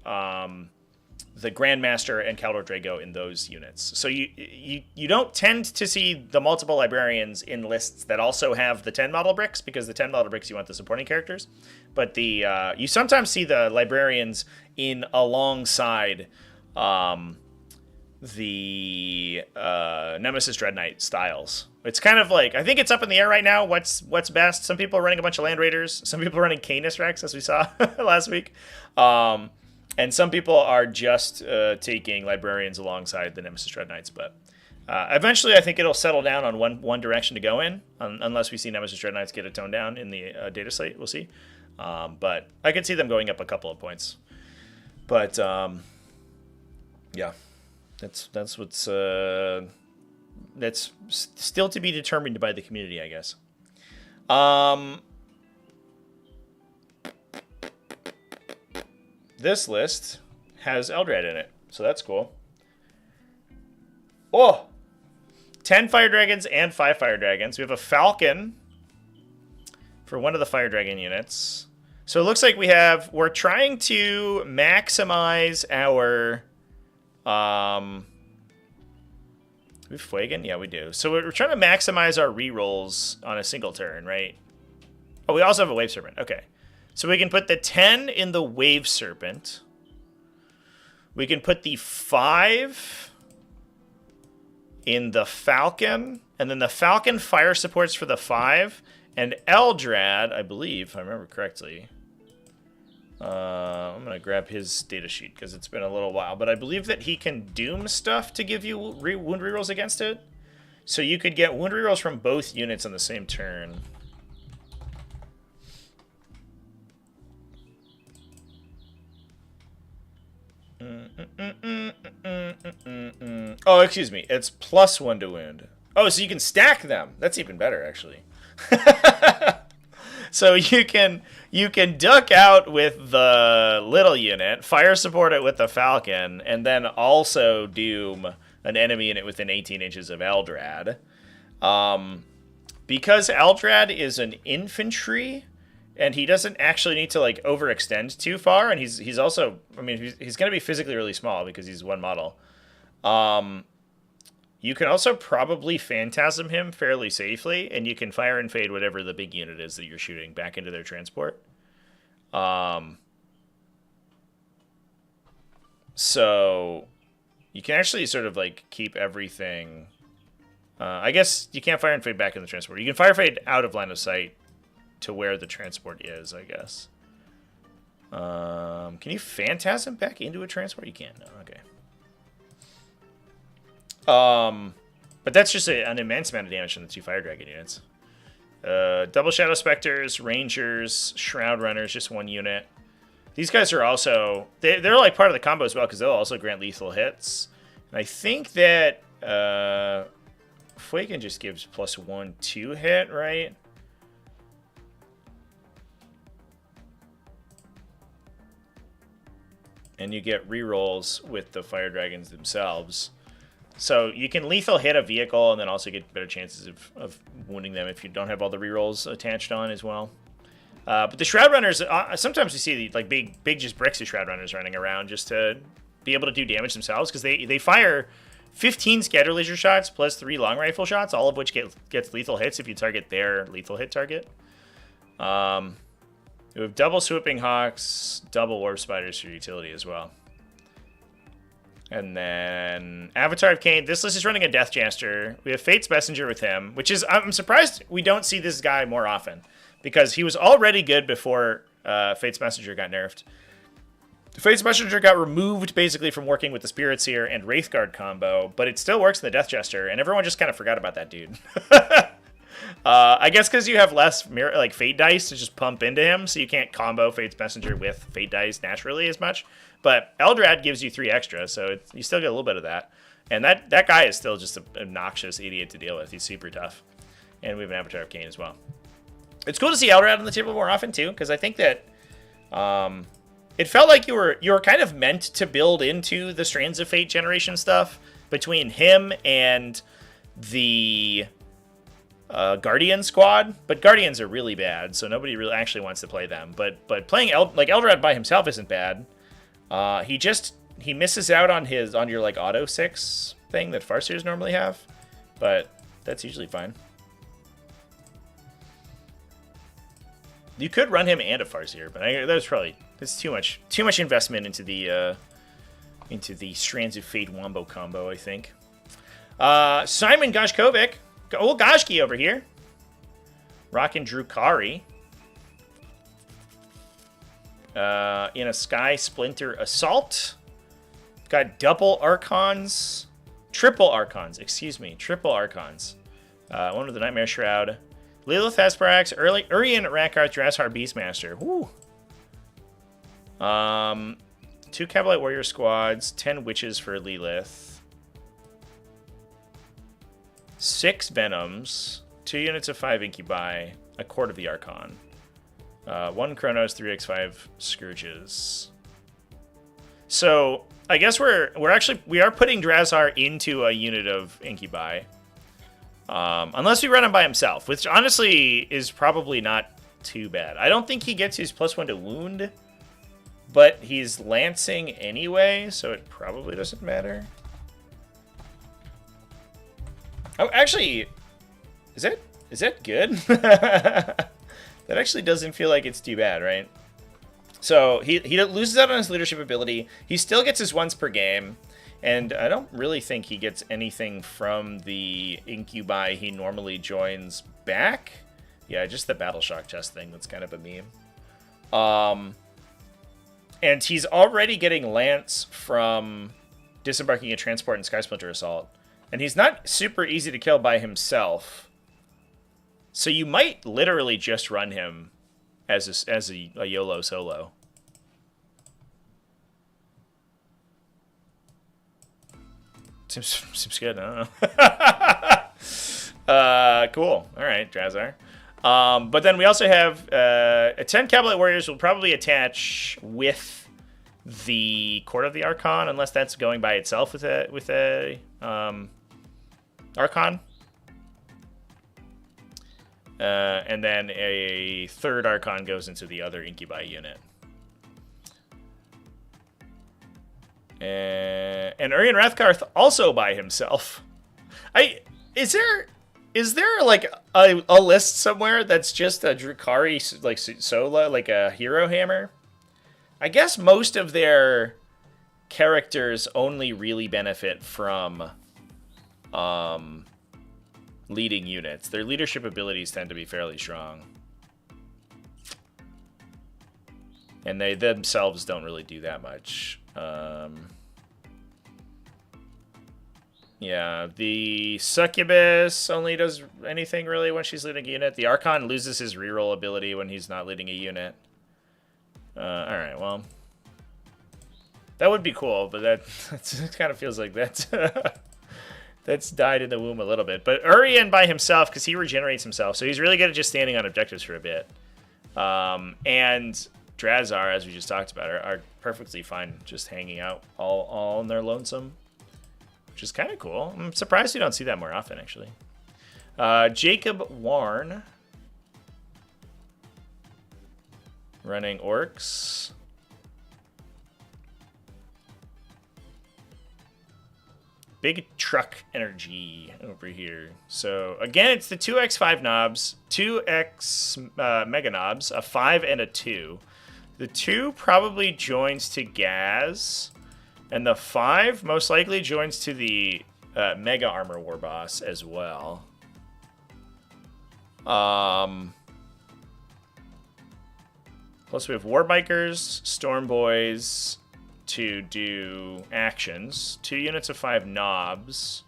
Grandmaster and Caldor Drago in those units. So you don't tend to see the multiple librarians in lists that also have the 10 model bricks, because the 10 model bricks you want the supporting characters. But you sometimes see the librarians in alongside the Nemesis Dread Knight styles. It's kind of like, I think it's up in the air right now what's best. Some people are running a bunch of Land Raiders. Some people are running Canis Rex, as we saw last week. And some people are just taking librarians alongside the Nemesis Dread Knights. But eventually I think it'll settle down on one direction to go in, unless we see Nemesis Dread Knights get a tone down in the data slate. We'll see. But I could see them going up a couple of points. But yeah, that's what's that's still to be determined by the community, I guess. This list has Eldrad in it, so that's cool. Oh, 10 Fire Dragons and 5 Fire Dragons. We have a Falcon for one of the Fire Dragon units. So it looks like we're trying to maximize our we have Fuegan? Yeah, we do. So we're trying to maximize our rerolls on a single turn, right? Oh, we also have a Wave Serpent. Okay. So we can put the 10 in the Wave Serpent. We can put the 5 in the Falcon. And then the Falcon fire supports for the 5. And Eldrad, I believe, if I remember correctly. I'm going to grab his data sheet because it's been a little while. But I believe that he can doom stuff to give you wound rerolls against it. So you could get wound rerolls from both units on the same turn. Oh, excuse me. It's +1 to wound. Oh, so you can stack them. That's even better, actually. So you can duck out with the little unit, fire support it with the Falcon, and then also doom an enemy unit within 18 inches of Eldrad. Because Eldrad is an infantry, and he doesn't actually need to like overextend too far, and he's also, I mean, he's going to be physically really small because he's one model. You can also probably Phantasm him fairly safely, and you can fire and fade whatever the big unit is that you're shooting back into their transport. So you can actually sort of like keep everything. I guess you can't fire and fade back in the transport. You can fire fade out of line of sight to where the transport is, I guess. Can you Phantasm back into a transport? You can't. No, okay. But that's just an immense amount of damage on the 2 Fire Dragon units. Double Shadow Specters, Rangers, Shroud Runners, just 1 unit. These guys are also, they're like part of the combo as well because they'll also grant lethal hits. And I think that Fuegan just gives +1 to hit, right? And you get rerolls with the Fire Dragons themselves. So you can lethal hit a vehicle and then also get better chances of wounding them if you don't have all the rerolls attached on as well. But the Shroud Runners, sometimes you see like big just bricks of Shroud Runners running around just to be able to do damage themselves because they fire 15 scatter laser shots plus 3 long rifle shots, all of which gets lethal hits if you target their lethal hit target. We have double swooping hawks, double warp spiders for utility as well. And then Avatar of Cain. This list is running a Death Jaster. We have Fate's Messenger with him, which is, I'm surprised we don't see this guy more often, because he was already good before Fate's Messenger got nerfed. Fate's Messenger got removed basically from working with the Spirit Seer and Wraithguard combo, but it still works in the Death Jester, and everyone just kind of forgot about that dude. I guess because you have less Fate dice to just pump into him, so you can't combo Fate's Messenger with Fate dice naturally as much. But Eldrad gives you 3 extra, so you still get a little bit of that. And that guy is still just an obnoxious idiot to deal with. He's super tough. And we have an Avatar of Cain as well. It's cool to see Eldrad on the table more often, too, because I think that it felt like you were kind of meant to build into the Strands of Fate generation stuff between him and the Guardian squad. But Guardians are really bad, so nobody really actually wants to play them. But playing Eldrad by himself isn't bad. He misses out on your like auto 6 thing that Farseers normally have, but that's usually fine. You could run him and a Farseer, but that's too much investment into the Strands of Fate Wombo combo, I think. Simon Gashkovic, old Gashki over here, rocking Drukari. In a Sky Splinter Assault. Got double Archons. Triple Archons. One with the Nightmare Shroud. Lilith Hesperax. Urian Rakarth Drashar Beastmaster. Woo. 2 Cavalite Warrior Squads. 10 Witches for Lilith. 6 Venoms. 2 units of 5 Incubi. A Court of the Archon. 1 Chronos, 3x5 Scourges. So I guess we are putting Drazar into a unit of Incubi, unless we run him by himself, which honestly is probably not too bad. I don't think he gets his +1 to wound, but he's lancing anyway, so it probably doesn't matter. Oh, actually, is it good? That actually doesn't feel like it's too bad, right? So he loses out on his leadership ability. He still gets his once per game. And I don't really think he gets anything from the Incubi he normally joins back. Yeah, just the Battle Shock chest thing. That's kind of a meme. And he's already getting Lance from disembarking a transport and Sky Splinter Assault. And he's not super easy to kill by himself. So you might literally just run him as a YOLO solo. Seems good. I don't know. Cool. All right, Drazar. But then we also have a 10 Cavalite Warriors will probably attach with the Court of the Archon, unless that's going by itself with a Archon. And then a 3rd Archon goes into the other Incubi unit. And Urian Rathkarth also by himself. Is there like a list somewhere that's just a Drukari like solo, like a hero hammer? I guess most of their characters only really benefit from leading units. Their leadership abilities tend to be fairly strong. And they themselves don't really do that much. Yeah, the Succubus only does anything really when she's leading a unit. The Archon loses his reroll ability when he's not leading a unit. Alright, well. That would be cool, but that kind of feels like that's... That's died in the womb a little bit. But Urian by himself, because he regenerates himself, so he's really good at just standing on objectives for a bit. And Drazar, as we just talked about, are perfectly fine just hanging out all in their lonesome, which is kind of cool. I'm surprised you don't see that more often, actually. Jacob Warren running Orcs. big truck energy over here. So again, it's the 2x5 knobs, 2x mega knobs, a 5 and a 2. The 2 probably joins to Gaz, and the 5 most likely joins to the Mega Armor War Boss as well. Plus we have War Bikers, Storm Boys to do actions. 2 units of 5 knobs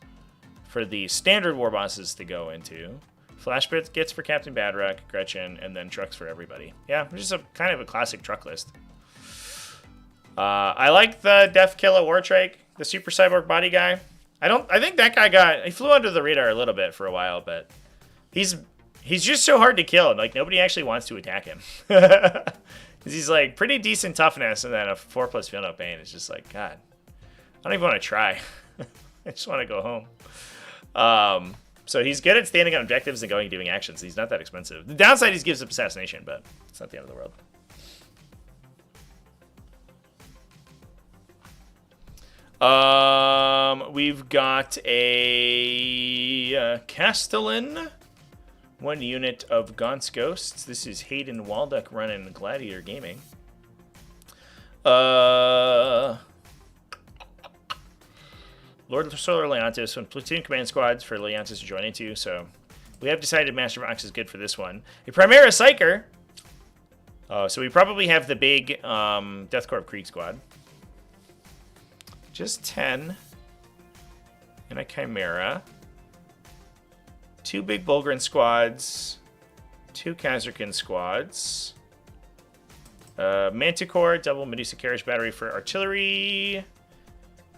for the standard War Bosses to go into. Flash Bits for Captain Badrock, Gretchen, and then trucks for everybody. Yeah, which is a kind of a classic truck list. I like the Death Killer Wartrike, the Super Cyborg Body guy. I think that guy he flew under the radar a little bit for a while, but he's just so hard to kill, and like nobody actually wants to attack him. He's like pretty decent toughness, and then a 4+ feel no pain. It's just like, God, I don't even want to try. I just want to go home. So he's good at standing on objectives and doing actions. He's not that expensive. The downside is he gives up assassination, but it's not the end of the world. We've got a Castellan. 1 unit of Gaunt's Ghosts. This is Hayden Walduck running Gladiator Gaming. Lord Solar Leontis, 1 platoon command squads for Leontis to join into, so we have decided Master Vox is good for this one. A Primera Psyker. So we probably have the big Death Corp Krieg squad. Just 10. And a Chimera. 2 big Bulgrin squads, 2 Kazarkin squads, Manticore, double Medusa carriage battery for artillery,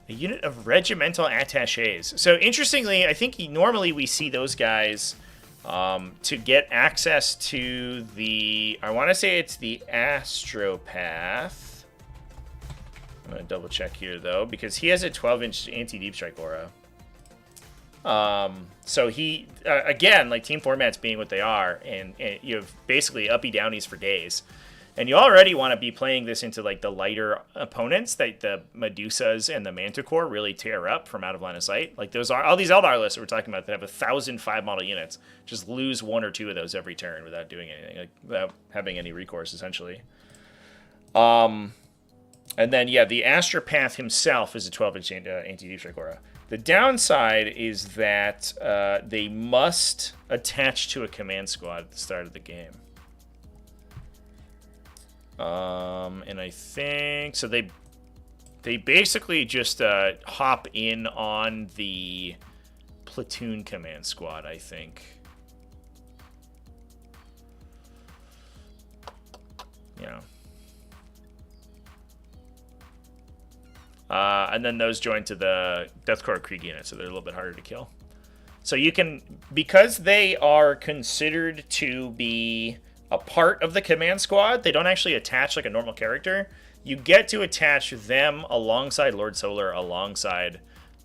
a unit of regimental attaches. So interestingly, I think normally we see those guys to get access to the, I want to say it's the Astropath. I'm going to double check here though, because he has a 12-inch anti-deep strike aura. So he, again, like team formats being what they are, and you have basically uppy downies for days. And you already want to be playing this into like the lighter opponents that the Medusas and the Manticore really tear up from out of line of sight. Like those are all these Eldar lists that we're talking about that have 1,005 model units. Just lose 1 or 2 of those every turn without doing anything, like without having any recourse essentially. And then yeah, the Astropath himself is a 12-inch anti-deep strike aura. The downside is that they must attach to a command squad at the start of the game. And I think so they basically just hop in on the platoon command squad, I think. Yeah. And then those join to the Death Corps Krieg unit, so they're a little bit harder to kill. So you can, because they are considered to be a part of the command squad, they don't actually attach like a normal character. You get to attach them alongside Lord Solar, alongside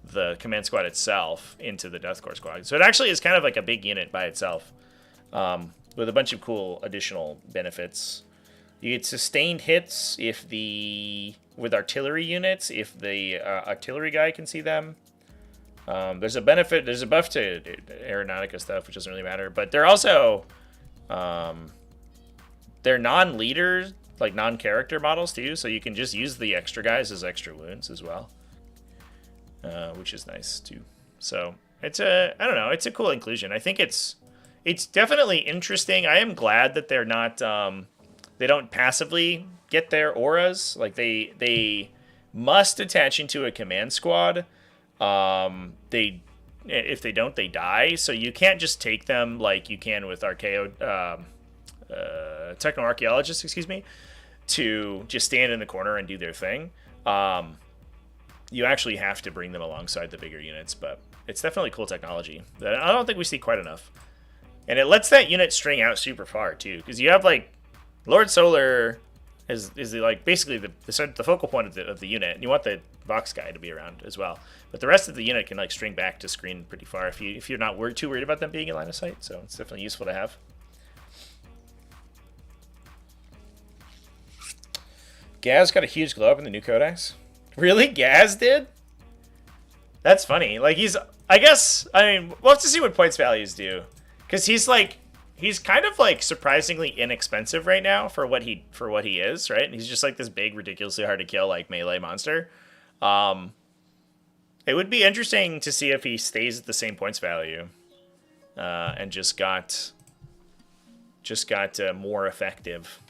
the command squad itself into the Death Corps squad. So it actually is kind of like a big unit by itself, with a bunch of cool additional benefits. You get sustained hits with artillery units if the artillery guy can see them. There's a buff to Aeronautica stuff, which doesn't really matter. But they're also they're non-leaders, like non-character models too. So you can just use the extra guys as extra wounds as well, which is nice too. So it's I don't know, it's a cool inclusion. I think it's definitely interesting. I am glad that they're not. They don't passively get their auras. Like they must attach into a command squad. If they don't, they die. So you can't just take them like you can with techno-archaeologists, excuse me, to just stand in the corner and do their thing. You actually have to bring them alongside the bigger units, but it's definitely cool technology that I don't think we see quite enough. And it lets that unit string out super far too, because you have like Lord Solar is like basically the focal point of the unit, and you want the Vox guy to be around as well. But the rest of the unit can like string back to screen pretty far if you're not too worried about them being in line of sight. So it's definitely useful to have. Gaz got a huge glow up in the new Codex. Really, Gaz did? That's funny. Like I guess, I mean, we'll have to see what points values do. Because he's kind of like surprisingly inexpensive right now for what he is, right? And he's just like this big, ridiculously hard to kill like melee monster. It would be interesting to see if he stays at the same points value, and just got more effective.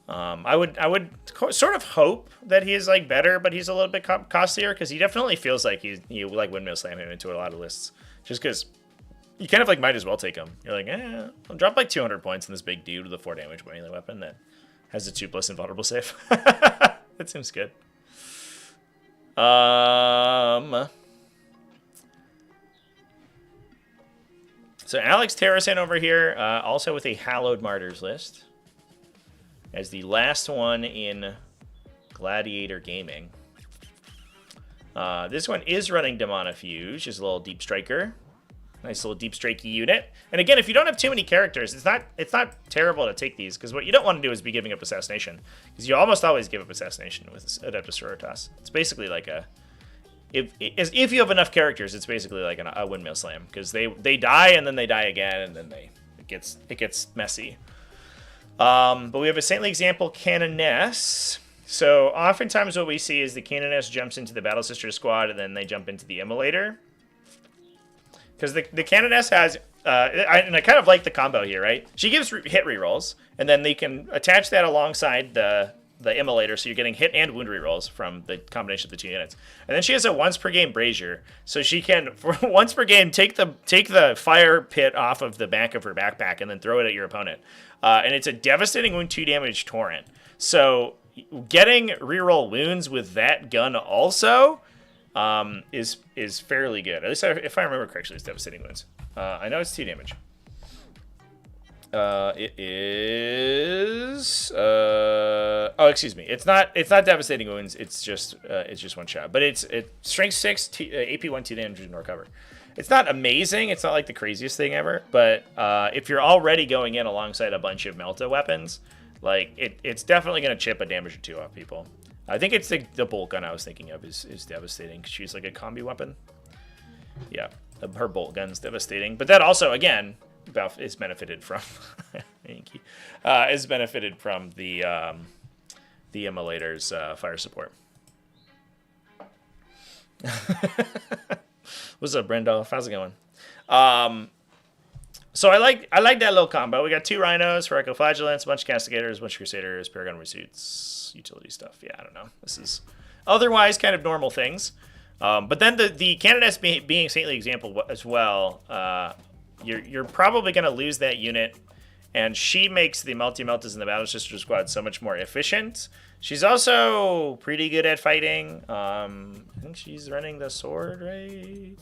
I would sort of hope that he is like better, but he's a little bit costlier because he definitely feels like you like windmill slam him into a lot of lists, just because you kind of like might as well take him. You're like, I'll drop like 200 points in this big dude with a 4 damage melee weapon that has a 2+ invulnerable save. That seems good. So Alex Terrasin over here, also with a Hallowed Martyrs list, as the last one in Gladiator Gaming. This one is running Demonifuge, just a little Deep Striker. Nice little Deep Strikey unit. And again, if you don't have too many characters, it's not terrible to take these, because what you don't want to do is be giving up Assassination, because you almost always give up Assassination with Adeptus Sororitas. It's basically like if you have enough characters, it's basically like a windmill slam, because they die and then they die again, and then it gets messy. But we have a saintly example, Canoness. So oftentimes what we see is the Canoness jumps into the Battle Sister squad, and then they jump into the Immolator. Because the Canoness has, and I kind of like the combo here, right? She gives hit rerolls, and then they can attach that alongside the Immolator, so you're getting hit and wound rerolls from the combination of the two units. And then she has a once per game brazier, so she can for once per game take the fire pit off of the back of her backpack and then throw it at your opponent. And it's a devastating wound 2 damage torrent. So getting reroll wounds with that gun also is fairly good. At least if I remember correctly, it's devastating wounds. I know it's 2 damage. It is. Oh, excuse me. It's not devastating wounds. It's just one shot. But it's strength 6, AP 1, 2 damage, and recover. It's not amazing. It's not like the craziest thing ever. But if you're already going in alongside a bunch of Melta weapons, like it's definitely gonna chip a damage or 2 off people. I think it's the bolt gun I was thinking of is devastating. She's like a combi weapon. Yeah, her bolt gun's devastating. But that also, again, is benefited from is benefited from the Immolator's fire support. What's up, Brendolph? How's it going? So I like that little combo. We got 2 Rhinos for Ecoflagellants, a bunch of Castigators, a bunch of Crusaders, Paragon Risuits, utility stuff. Yeah, I don't know. This is otherwise kind of normal things. But then the Canoness being saintly example as well, you're probably going to lose that unit, and she makes the Meltas in the Battle Sister squad so much more efficient. She's also pretty good at fighting. I think she's running the sword, right?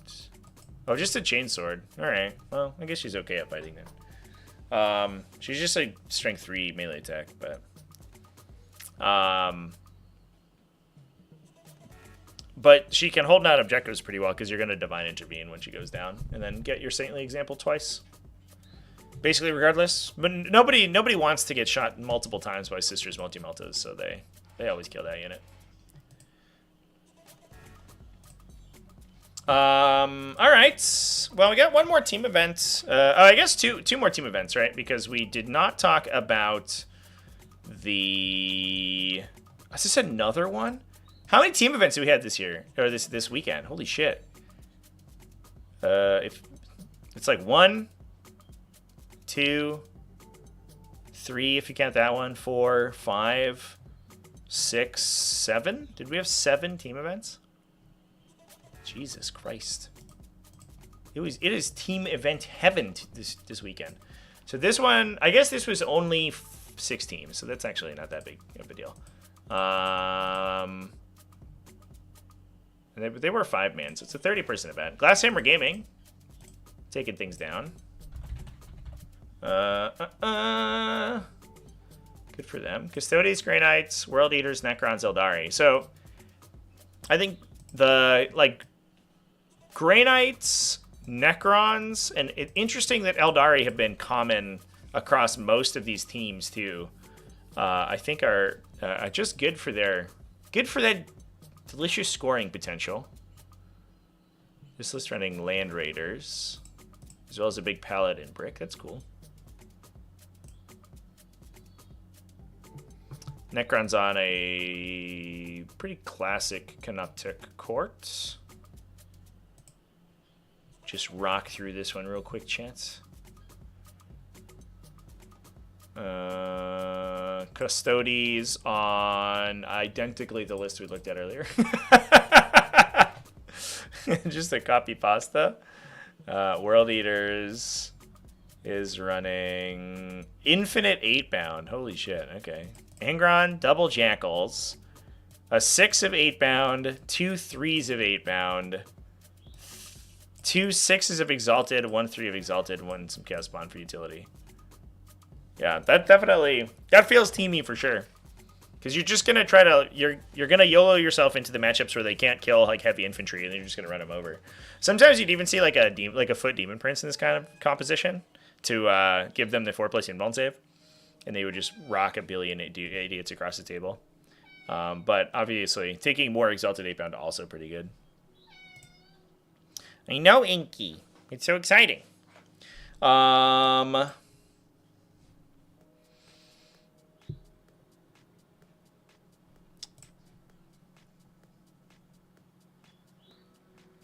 Oh, just a chain sword. All right. Well, I guess she's okay at fighting then. She's just a strength 3 melee attack, but she can hold down objectives pretty well, because you're going to Divine Intervene when she goes down, and then get your saintly example twice. Basically, regardless. But nobody wants to get shot multiple times by Sister's multi-meltas, so they always kill that unit. All right. Well, we got one more team event. I guess two more team events, right? Because we did not talk about the. Is this another one? How many team events do we have this year or this weekend? Holy shit! If it's like 1, 2, 3, if you count that one, 4, 5, 6, 7. Did we have 7 team events? Jesus Christ! It is team event heaven this weekend. So this one, I guess this was only 6 teams, so that's actually not that big of a deal. They were 5-man, so it's a 30-person event. Glasshammer Gaming taking things down. Good for them. Custodes, Grey Knights, World Eaters, Necrons, Eldari. So I think the Grey Knights, Necrons, and interesting that Eldari have been common across most of these teams too. I think are just good for that delicious scoring potential. This list running Land Raiders, as well as a big pallet in brick. That's cool. Necron's on a pretty classic Canoptic court. Just rock through this one real quick, chance. Custodes on identically the list we looked at earlier. Just a copy pasta. World Eaters is running Infinite 8-bound. Holy shit, okay. Angron, double Jackals. A 6 of 8-bound, 2 3s of 8-bound, 2 6s of Exalted, 1 3 of Exalted, 1 some Chaos Bond for utility. Yeah, that definitely, that feels teamy for sure. Because you're just gonna try to, you're gonna YOLO yourself into the matchups where they can't kill like heavy infantry, and then you're just gonna run them over. Sometimes you'd even see like a foot demon prince in this kind of composition to give them the 4+ invuln save, and they would just rock a billion idiots across the table. But obviously, taking more Exalted 8-bound also pretty good. I know, Inky. It's so exciting.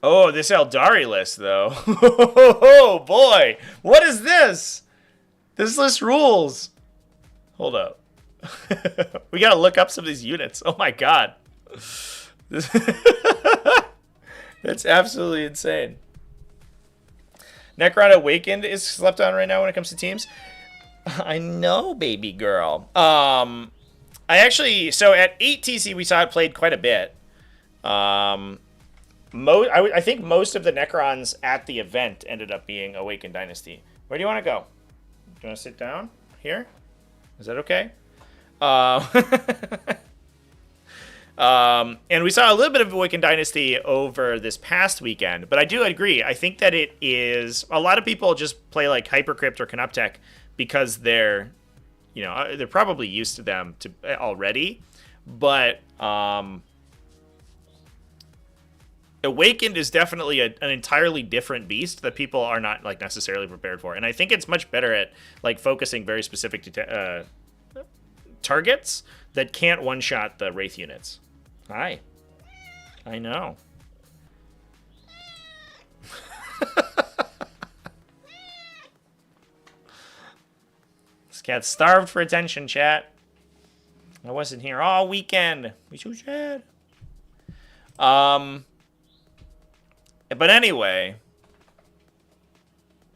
Oh, this Eldari list, though. Oh, boy. What is this? This list rules. Hold up. We got to look up some of these units. Oh, my God. That's absolutely insane. Necron Awakened is slept on right now when it comes to teams. I know, baby girl. I actually, so at 8 TC, we saw it played quite a bit. I think most of the Necrons at the event ended up being Awakened Dynasty. Where do you want to go? Do you want to sit down here? Is that okay? And we saw a little bit of Awakened Dynasty over this past weekend, but I do agree. I think that it is, a lot of people just play like Hypercrypt or Canoptech because they're, you know, they're probably used to them already, but Awakened is definitely an entirely different beast that people are not like necessarily prepared for, and I think it's much better at like focusing very specific to targets that can't one-shot the Wraith units. Hi. I know. This cat's starved for attention, chat. I wasn't here all weekend. We so sad. But anyway,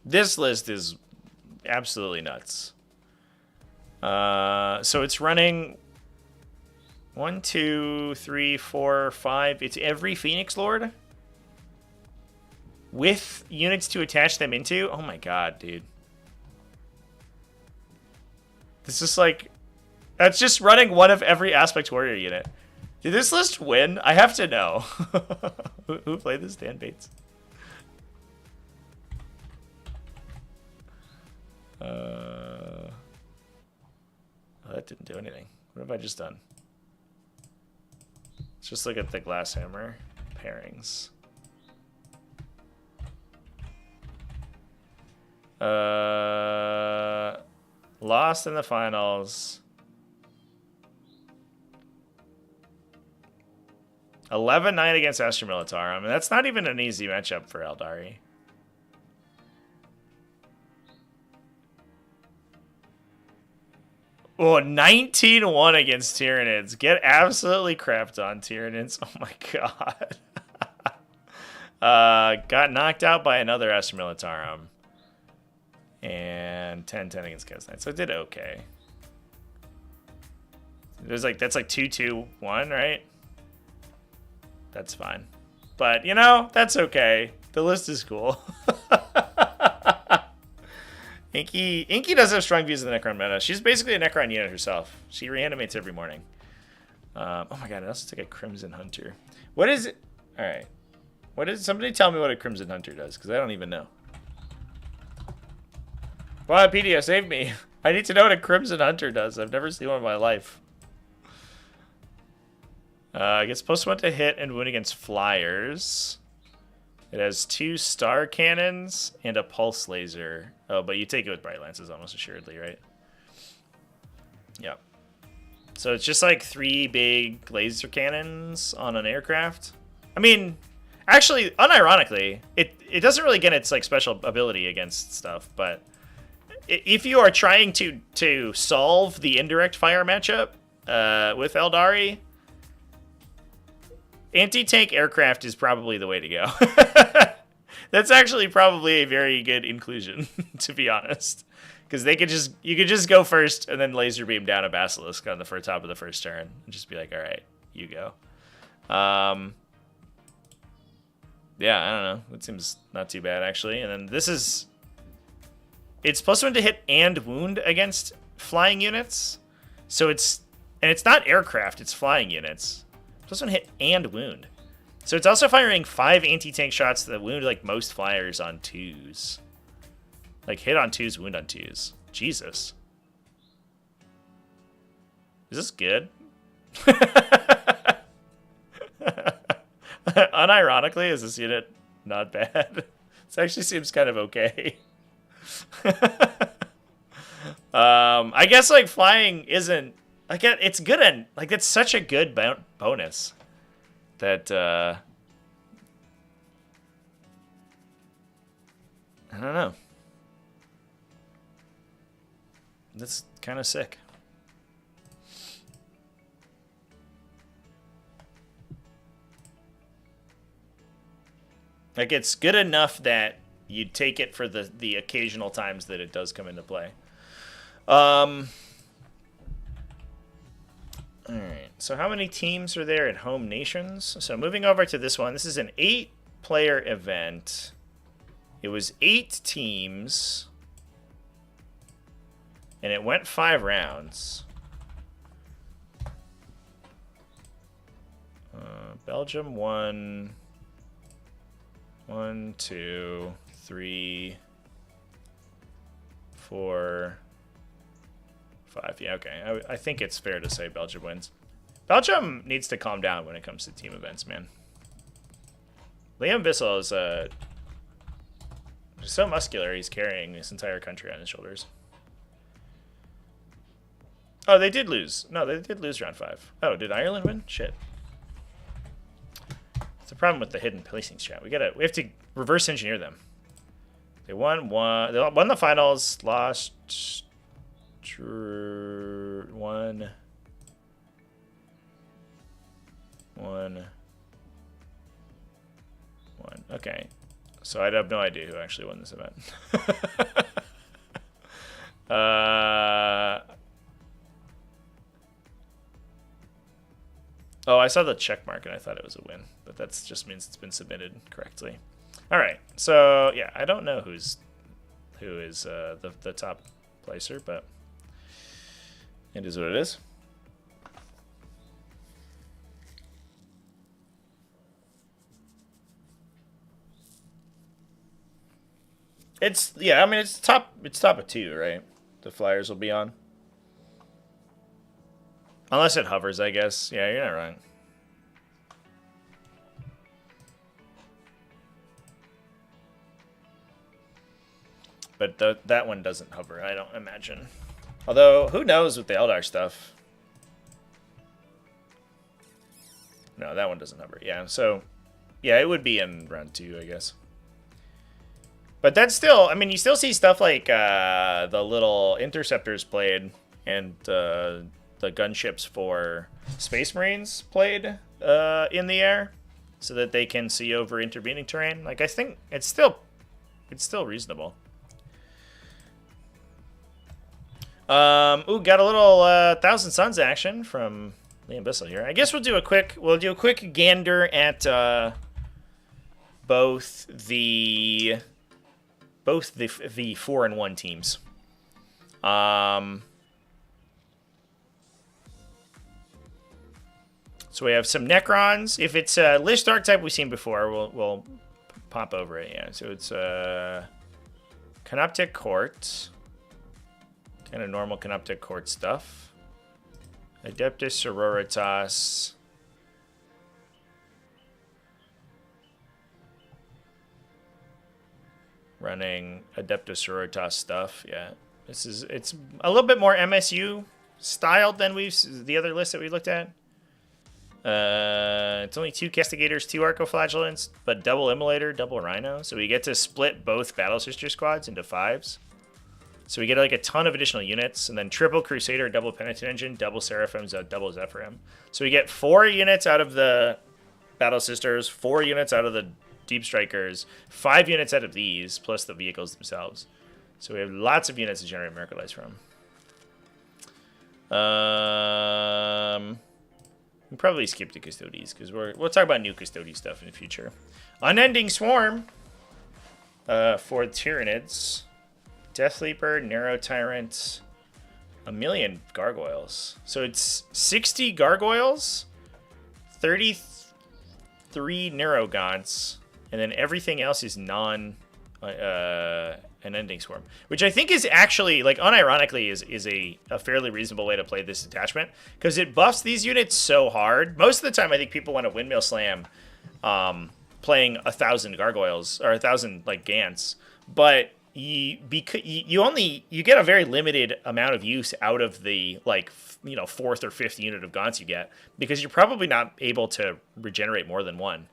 this list is absolutely nuts. So it's running 1, 2, 3, 4, 5. It's every Phoenix Lord with units to attach them into. Oh my god, dude. This is like, that's just running one of every Aspect Warrior unit. Did this list win? I have to know. Who played this? Dan Bates. Oh, that didn't do anything. What have I just done? Let's just look at the Glasshammer pairings. Lost in the finals. 11-9 against Astra Militarum. I mean, that's not even an easy matchup for Eldari. Oh, 19-1 against Tyranids. Get absolutely crapped on, Tyranids. Oh my god. Got knocked out by another Astra Militarum. And 10-10 against Chaos Knight. So it did okay. There's like, that's like 2-2-1, right? That's fine. But, you know, that's okay. The list is cool. Inky does have strong views of the Necron meta. She's basically a Necron unit herself. She reanimates every morning. Oh my god, I also took a Crimson Hunter. What is it? Alright. What is, somebody tell me what a Crimson Hunter does, because I don't even know. Wikipedia, save me. I need to know what a Crimson Hunter does. I've never seen one in my life. Gets +1 to hit and wound against flyers. It has 2 star cannons and a pulse laser. Oh, but you take it with bright lances almost assuredly, right? Yep. So it's just like 3 big laser cannons on an aircraft. I mean, actually, unironically, it doesn't really get its like special ability against stuff, but if you are trying to solve the indirect fire matchup with Eldari, anti-tank aircraft is probably the way to go. That's actually probably a very good inclusion, to be honest. Because you could just go first and then laser beam down a basilisk on the top of the first turn and just be like, all right, you go. Yeah, I don't know. That seems not too bad actually. And then this is, it's +1 to hit and wound against flying units. So it's not aircraft, it's flying units. +1 hit and wound. So it's also firing 5 anti-tank shots that wound like most flyers on 2s. Like hit on 2s, wound on 2s. Jesus. Is this good? Unironically, is this unit not bad? This actually seems kind of okay. I guess like flying isn't like it's good and like it's such a good bonus that I don't know. That's kind of sick. Like it's good enough that you take it for the occasional times that it does come into play. All right. So how many teams are there at Home Nations? So moving over to this one, this is an 8-player event. It was 8 teams, and it went 5 rounds. Belgium won 1, 2, 3, 4, 5. Yeah, okay. I think it's fair to say Belgium wins. Belgium needs to calm down when it comes to team events, man. Liam Bissell is so muscular, he's carrying this entire country on his shoulders. Oh, they did lose. No, they did lose round 5. Oh, did Ireland win? Shit. It's the problem with the hidden policing chat. We have to reverse engineer them. They won the finals, lost one. Okay. So I have no idea who actually won this event. Oh, I saw the check mark and I thought it was a win, but that just means it's been submitted correctly. All right, so yeah, I don't know who is the top placer, but it is what it is. It's I mean it's top of 2, right? The Flyers will be on. Unless it hovers, I guess. Yeah, you're not wrong. But that one doesn't hover, I don't imagine. Although, who knows with the Eldar stuff? No, that one doesn't hover. Yeah, so, yeah, it would be in round 2, I guess. But that's still, I mean, you still see stuff like the little interceptors played and the gunships for Space Marines played in the air so that they can see over intervening terrain. Like, I think it's still reasonable. Got a little Thousand Suns action from Liam Bissell here. I guess we'll do a quick gander at both the 4-1 teams. So we have some Necrons. If it's a Lich archetype we've seen before, we'll pop over it. Yeah. So it's Canoptic Court. Kind of normal Canoptic Court stuff. Adeptus Sororitas. running Adeptus Sororitas stuff. Yeah, it's a little bit more MSU styled than the other list that we looked at. It's only 2 Castigators, 2 Arcoflagellants, but double Immolator, double Rhino. So we get to split both Battle Sister squads into 5s. So we get like a ton of additional units, and then triple Crusader, double Penitent Engine, double Seraphim, double Zephyrim. So we get 4 units out of the Battle Sisters, 4 units out of the Deep Strikers, 5 units out of these, plus the vehicles themselves. So we have lots of units to generate Merchandise from. We'll probably skip the Custodes, because we'll talk about new Custode stuff in the future. Unending Swarm for Tyranids. Deathleaper, Narrow Tyrant, a million Gargoyles. So it's 60 Gargoyles, 33 Narrow Gods, and then everything else is Unending Swarm, which I think is actually, like, unironically, is a fairly reasonable way to play this attachment, because it buffs these units so hard. Most of the time, I think people want to Windmill Slam playing 1,000 Gargoyles, or 1,000, like, Gants, but you get a very limited amount of use out of the, like, 4th or 5th unit of Gaunts you get, because you're probably not able to regenerate more than one.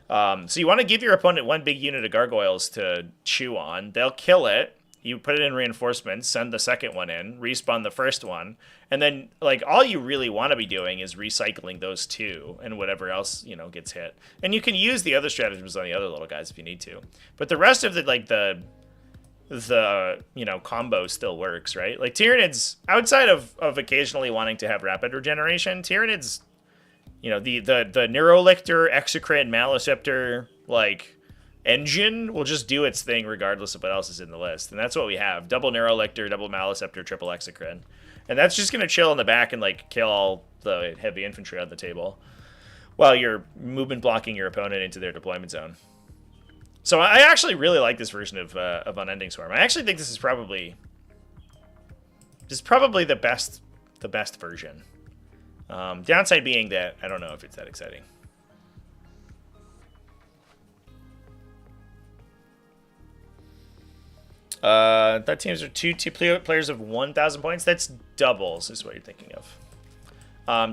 So you want to give your opponent 1 big unit of Gargoyles to chew on. They'll kill it. You put it in reinforcements, send the second one in, respawn the first one, and then, like, all you really want to be doing is recycling those 2 and whatever else, gets hit. And you can use the other stratagems on the other little guys if you need to. But the rest of the, like, the combo still works, right? Like, Tyranids, outside of occasionally wanting to have rapid regeneration, Tyranids, the Neurolictor, Execrate, Maleceptor, like, engine will just do its thing regardless of what else is in the list. And that's what we have. Double Neurolictor, double Maleceptor, triple Execrate. And that's just going to chill in the back and, like, kill all the heavy infantry on the table while you're movement blocking your opponent into their deployment zone. So I actually really like this version of Unending Swarm. I actually think this is probably the best version. Downside being that I don't know if it's that exciting. That teams are two players of 1,000 points. That's doubles, is what you're thinking of.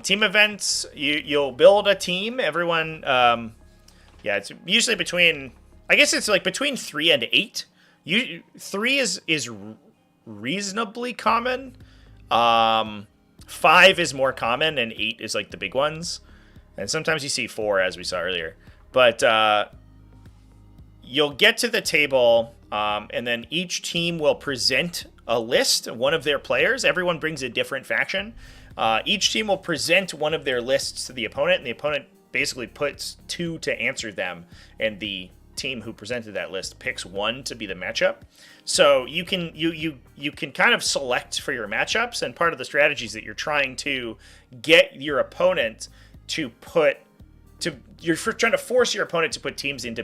Team events, you'll build a team. Everyone, it's usually between. I guess it's like between 3 and 8. 3 is reasonably common. 5 is more common, and 8 is like the big ones. And sometimes you see 4, as we saw earlier. But you'll get to the table, and then each team will present a list, one of their players. Everyone brings a different faction. Each team will present one of their lists to the opponent, and the opponent basically puts 2 to answer them, and the team who presented that list picks 1 to be the matchup. So you can kind of select for your matchups, and part of the strategy is that you're trying to get your opponent to you're trying to force your opponent to put teams into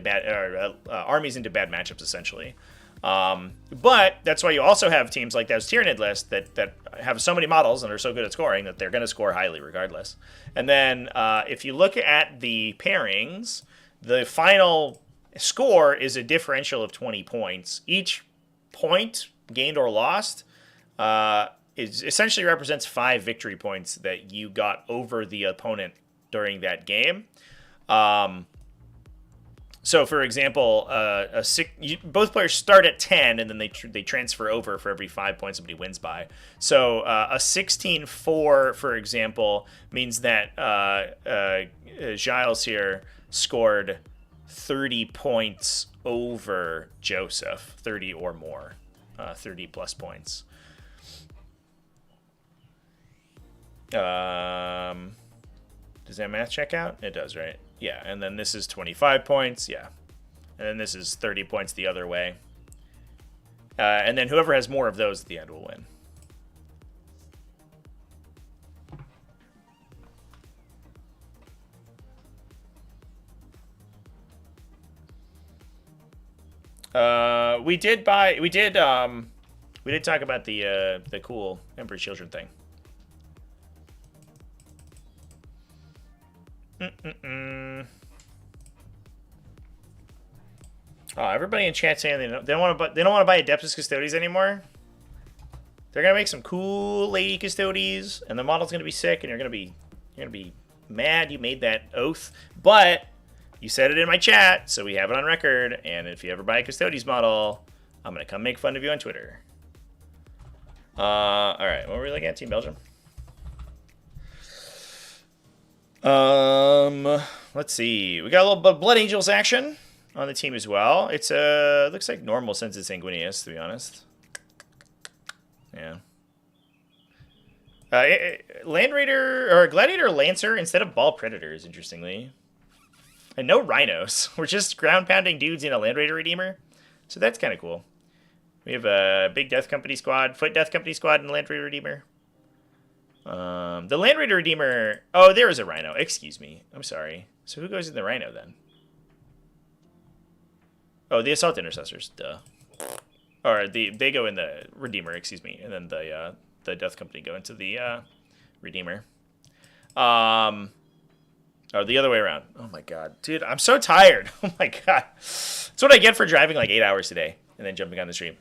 armies into bad matchups, essentially. But that's why you also have teams like those Tyranid list that have so many models and are so good at scoring that they're going to score highly regardless. And then if you look at the pairings, the final score is a differential of 20 points. Each point gained or lost essentially represents 5 victory points that you got over the opponent during that game. So, for example, both players start at 10, and then they transfer over for every 5 points somebody wins by. So a 16-4, for example, means that Giles here scored 30 points over Joseph, 30 or more, 30 plus points. Does that math check out? It does, right? Yeah, and then this is 25 points, yeah. And then this is 30 points the other way. And then whoever has more of those at the end will win. We did talk about the cool Emperor's Children thing. Oh, everybody in chat saying they don't want to buy Adeptus Custodes anymore. They're gonna make some cool lady Custodes, and the model's gonna be sick, and you're gonna be mad you made that oath. But you said it in my chat, so we have it on record. And if you ever buy a Custodes model, I'm gonna come make fun of you on Twitter. All right, what were we looking at? Team Belgium. Let's see. We got a little bit of Blood Angels action on the team as well. It's looks like normal since it's Sanguinius, to be honest. Yeah. Land Raider or Gladiator Lancer instead of Ball Predators, interestingly. And no Rhinos. We're just ground pounding dudes in a Land Raider Redeemer. So that's kind of cool. We have a big Death Company squad, Foot Death Company squad, and Land Raider Redeemer. The Land Raider Redeemer. Oh, there is a Rhino. Excuse me. I'm sorry. So who goes in the Rhino then? Oh, the Assault Intercessors. Duh. Or they go in the Redeemer, excuse me, and then the Death Company go into the Redeemer. Oh, the other way around. Oh my god, dude, I'm so tired. Oh my god, that's what I get for driving like 8 hours today and then jumping on the stream.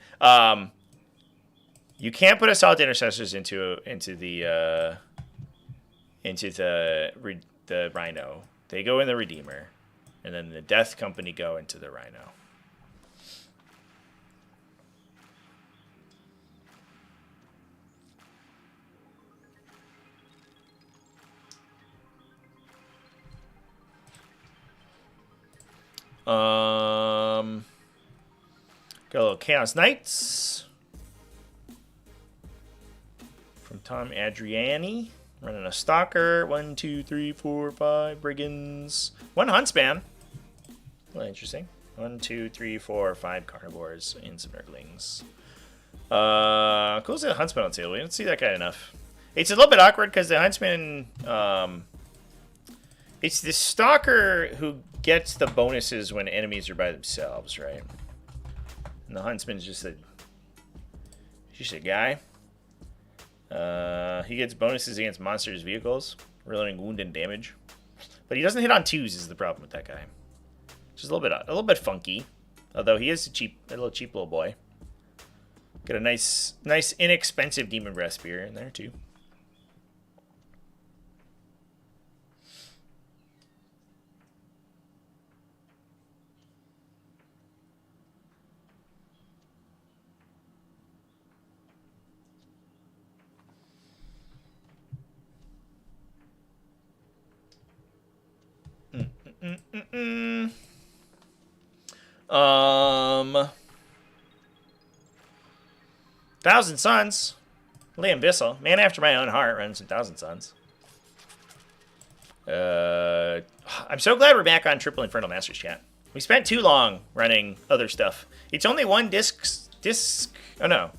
You can't put Assault Intercessors into the Rhino. They go in the Redeemer, and then the Death Company go into the Rhino. Got a little Chaos Knights from Tom Adriani. Running a Stalker. 1, 2, 3, 4, 5 Brigands. 1 Huntsman. Well, interesting. 1, 2, 3, 4, 5 Carnivores and some Nurglings. Cool, the Huntsman on sale. We don't see that guy enough. It's a little bit awkward because the Huntsman, it's the Stalker who gets the bonuses when enemies are by themselves, right? And the Huntsman's just a guy. He gets bonuses against monsters' vehicles, reloading wound and damage. But he doesn't hit on 2s is the problem with that guy. Just a little bit funky. Although he is a little cheap little boy. Got a nice inexpensive Demon Breath Spear in there too. Thousand Suns. Liam Bissell. Man after my own heart running some Thousand Suns. I'm so glad we're back on Triple Infernal Masters chat. We spent too long running other stuff. It's only one disc. Oh no.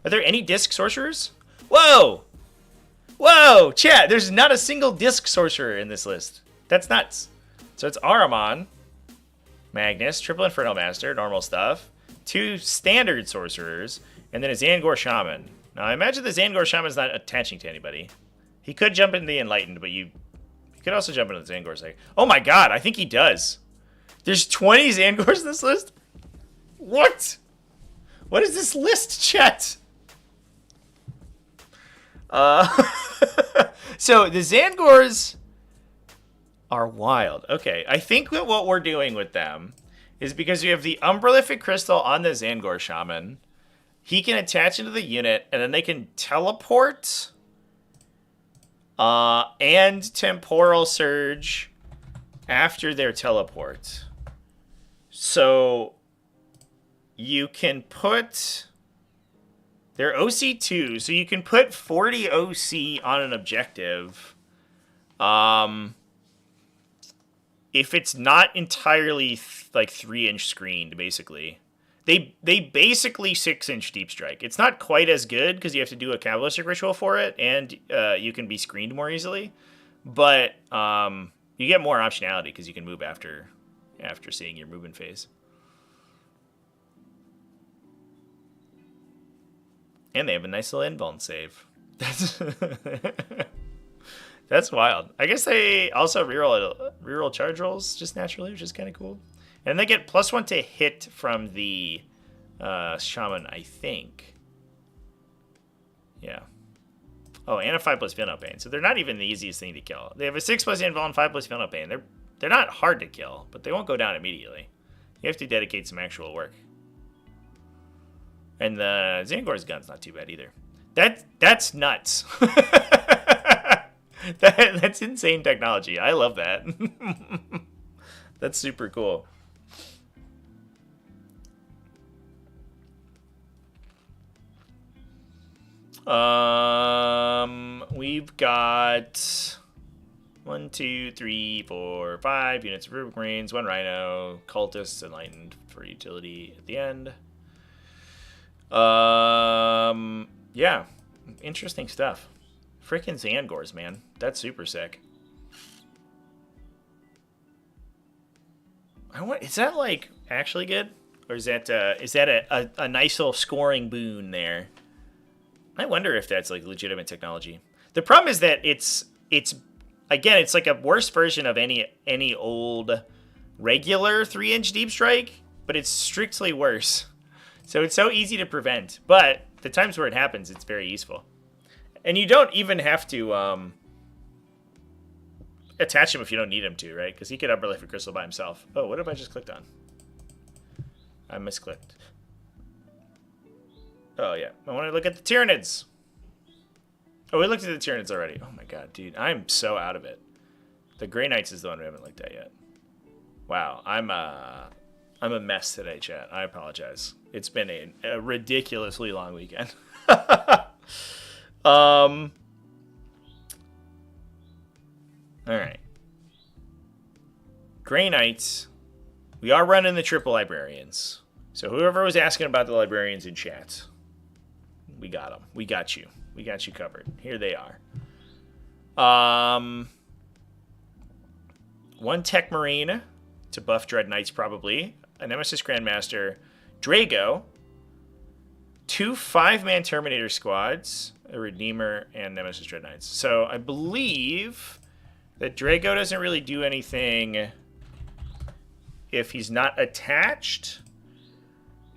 Are there any disc sorcerers? Whoa! Whoa! Chat, there's not a single disc sorcerer in this list. That's nuts. So it's Ahriman, Magnus, Triple Infernal Master, normal stuff, 2 standard sorcerers, and then a Zangor Shaman. Now, I imagine the Zangor Shaman's not attaching to anybody. He could jump into the Enlightened, but you could also jump into the Zangor's. Like, oh my god, I think he does. There's 20 Zangors in this list? What? What is this list, chat? So, the Zangors are wild. Okay, I think that what we're doing with them is because we have the Umbralific Crystal on the Zangor Shaman. He can attach into the unit, and then they can teleport and Temporal Surge after their teleport. So you can put their OC2, so you can put 40 OC on an objective. If it's not entirely like 3-inch screened, basically. They basically 6-inch deep strike. It's not quite as good because you have to do a Kabbalistic ritual for it, and you can be screened more easily. But you get more optionality because you can move after seeing your movement phase. And they have a nice little invuln save. That's wild. I guess they also reroll charge rolls just naturally, which is kind of cool. And they get +1 to hit from the shaman, I think. Yeah. Oh, and a 5+ Feel No Pain. So they're not even the easiest thing to kill. They have a 6+ Invul and 5+ Feel No Pain. They're not hard to kill, but they won't go down immediately. You have to dedicate some actual work. And the Zangor's gun's not too bad either. That's nuts. That's insane technology. I love that. That's super cool. We've got 1, 2, 3, 4, 5 units of Rubric Marines, 1 Rhino, Cultists Enlightened for utility at the end. Yeah, interesting stuff. Freaking Zangors, man. That's super sick. Is that like actually good, or is that a nice little scoring boon there? I wonder if that's like legitimate technology. The problem is that it's again, it's like a worse version of any old regular 3-inch deep strike, but it's strictly worse. So it's so easy to prevent, but the times where it happens, it's very useful. And you don't even have to attach him if you don't need him to, right? Because he could Upper Life a Crystal by himself. Oh, what have I just clicked on? I misclicked. Oh, yeah. I want to look at the Tyranids. Oh, we looked at the Tyranids already. Oh, my God, dude. I'm so out of it. The Grey Knights is the one we haven't looked at yet. Wow. I'm a mess today, chat. I apologize. It's been a ridiculously long weekend. All right. Grey Knights. We are running the triple librarians. So whoever was asking about the librarians in chat, we got them. We got you. We got you covered. Here they are. 1 Tech Marine to buff Dread Knights probably. A Nemesis Grandmaster. Drago. 2 5-man Terminator squads. A Redeemer and Nemesis Dread Knights. So I believe that Drago doesn't really do anything if he's not attached.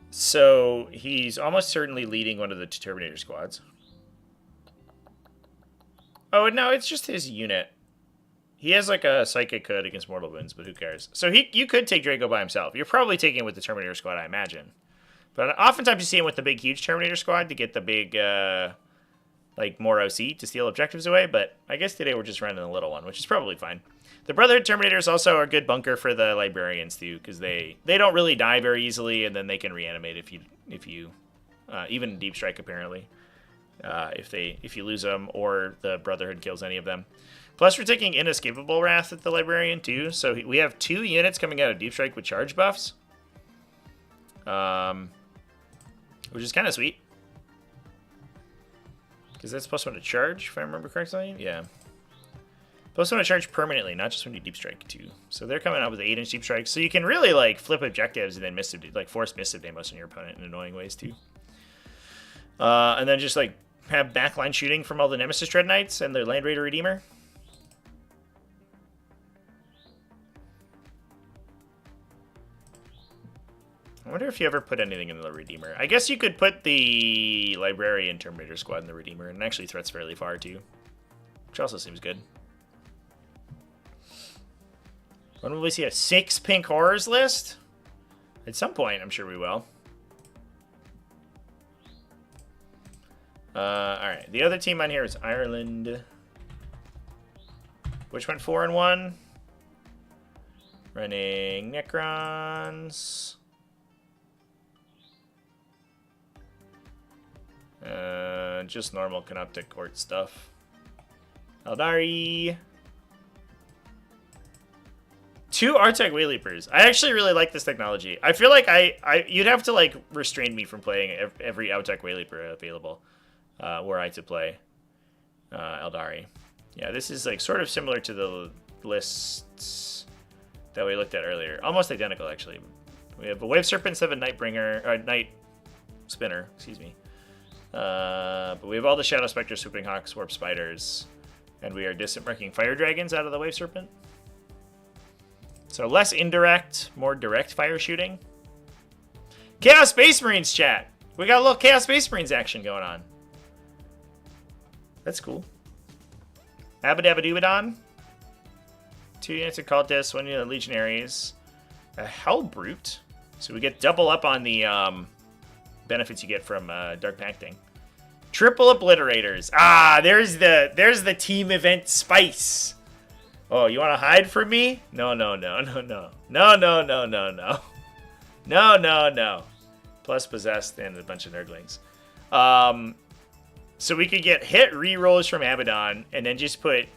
So he's almost certainly leading one of the Terminator squads. Oh, no, it's just his unit. He has like a Psychic Hood against mortal wounds, but who cares? So you could take Drago by himself. You're probably taking him with the Terminator squad, I imagine. But oftentimes you see him with the big, huge Terminator squad to get the big, like, more OC to steal objectives away. But I guess today we're just running a little one, which is probably fine. The Brotherhood Terminators also are a good bunker for the Librarians, too, because they don't really die very easily, and then they can reanimate if you even in Deep Strike, apparently, if you lose them or the Brotherhood kills any of them. Plus, we're taking Inescapable Wrath at the Librarian, too. So we have 2 units coming out of Deep Strike with charge buffs. Which is kind of sweet. Because that's +1 to charge, if I remember correctly. Yeah. +1 to charge permanently, not just when you Deep Strike, too. So they're coming out with 8-inch Deep Strike. So you can really, like, flip objectives and then force missive damos on your opponent in annoying ways, too. And then just, like, have backline shooting from all the Nemesis Dread Knights and their Land Raider Redeemer. I wonder if you ever put anything in the Redeemer. I guess you could put the Librarian Terminator squad in the Redeemer, and actually threats fairly far, too. Which also seems good. When will we see a 6 Pink Horrors list? At some point, I'm sure we will. Alright, the other team on here is Ireland. Which went 4-1. Running Necrons. Just normal Canoptic Court stuff. Eldari. 2 Artec Wayleapers. I actually really like this technology. I feel like you'd have to like restrain me from playing every Artec Wayleaper available were I to play Eldari. Yeah, this is like sort of similar to the lists that we looked at earlier. Almost identical, actually. We have a Wave Serpent, 7 Nightbringer, or Night Spinner, excuse me. But we have all the Shadow Spectre, Swooping Hawks, Warp Spiders, and we are disembarking Fire Dragons out of the Wave Serpent. So less indirect, more direct fire shooting. Chaos Space Marines chat. We got a little Chaos Space Marines action going on. That's cool. Abadabadoobadon. 2 units of cultists, 1 unit of legionaries. A Hell Brute. So we get double up on the benefits you get from Dark Pacting. Triple Obliterators. Ah, there's the team event spice. Oh, you want to hide from me? No. No. Plus possessed and a bunch of nerdlings. So we could get hit rerolls from Abaddon and then just put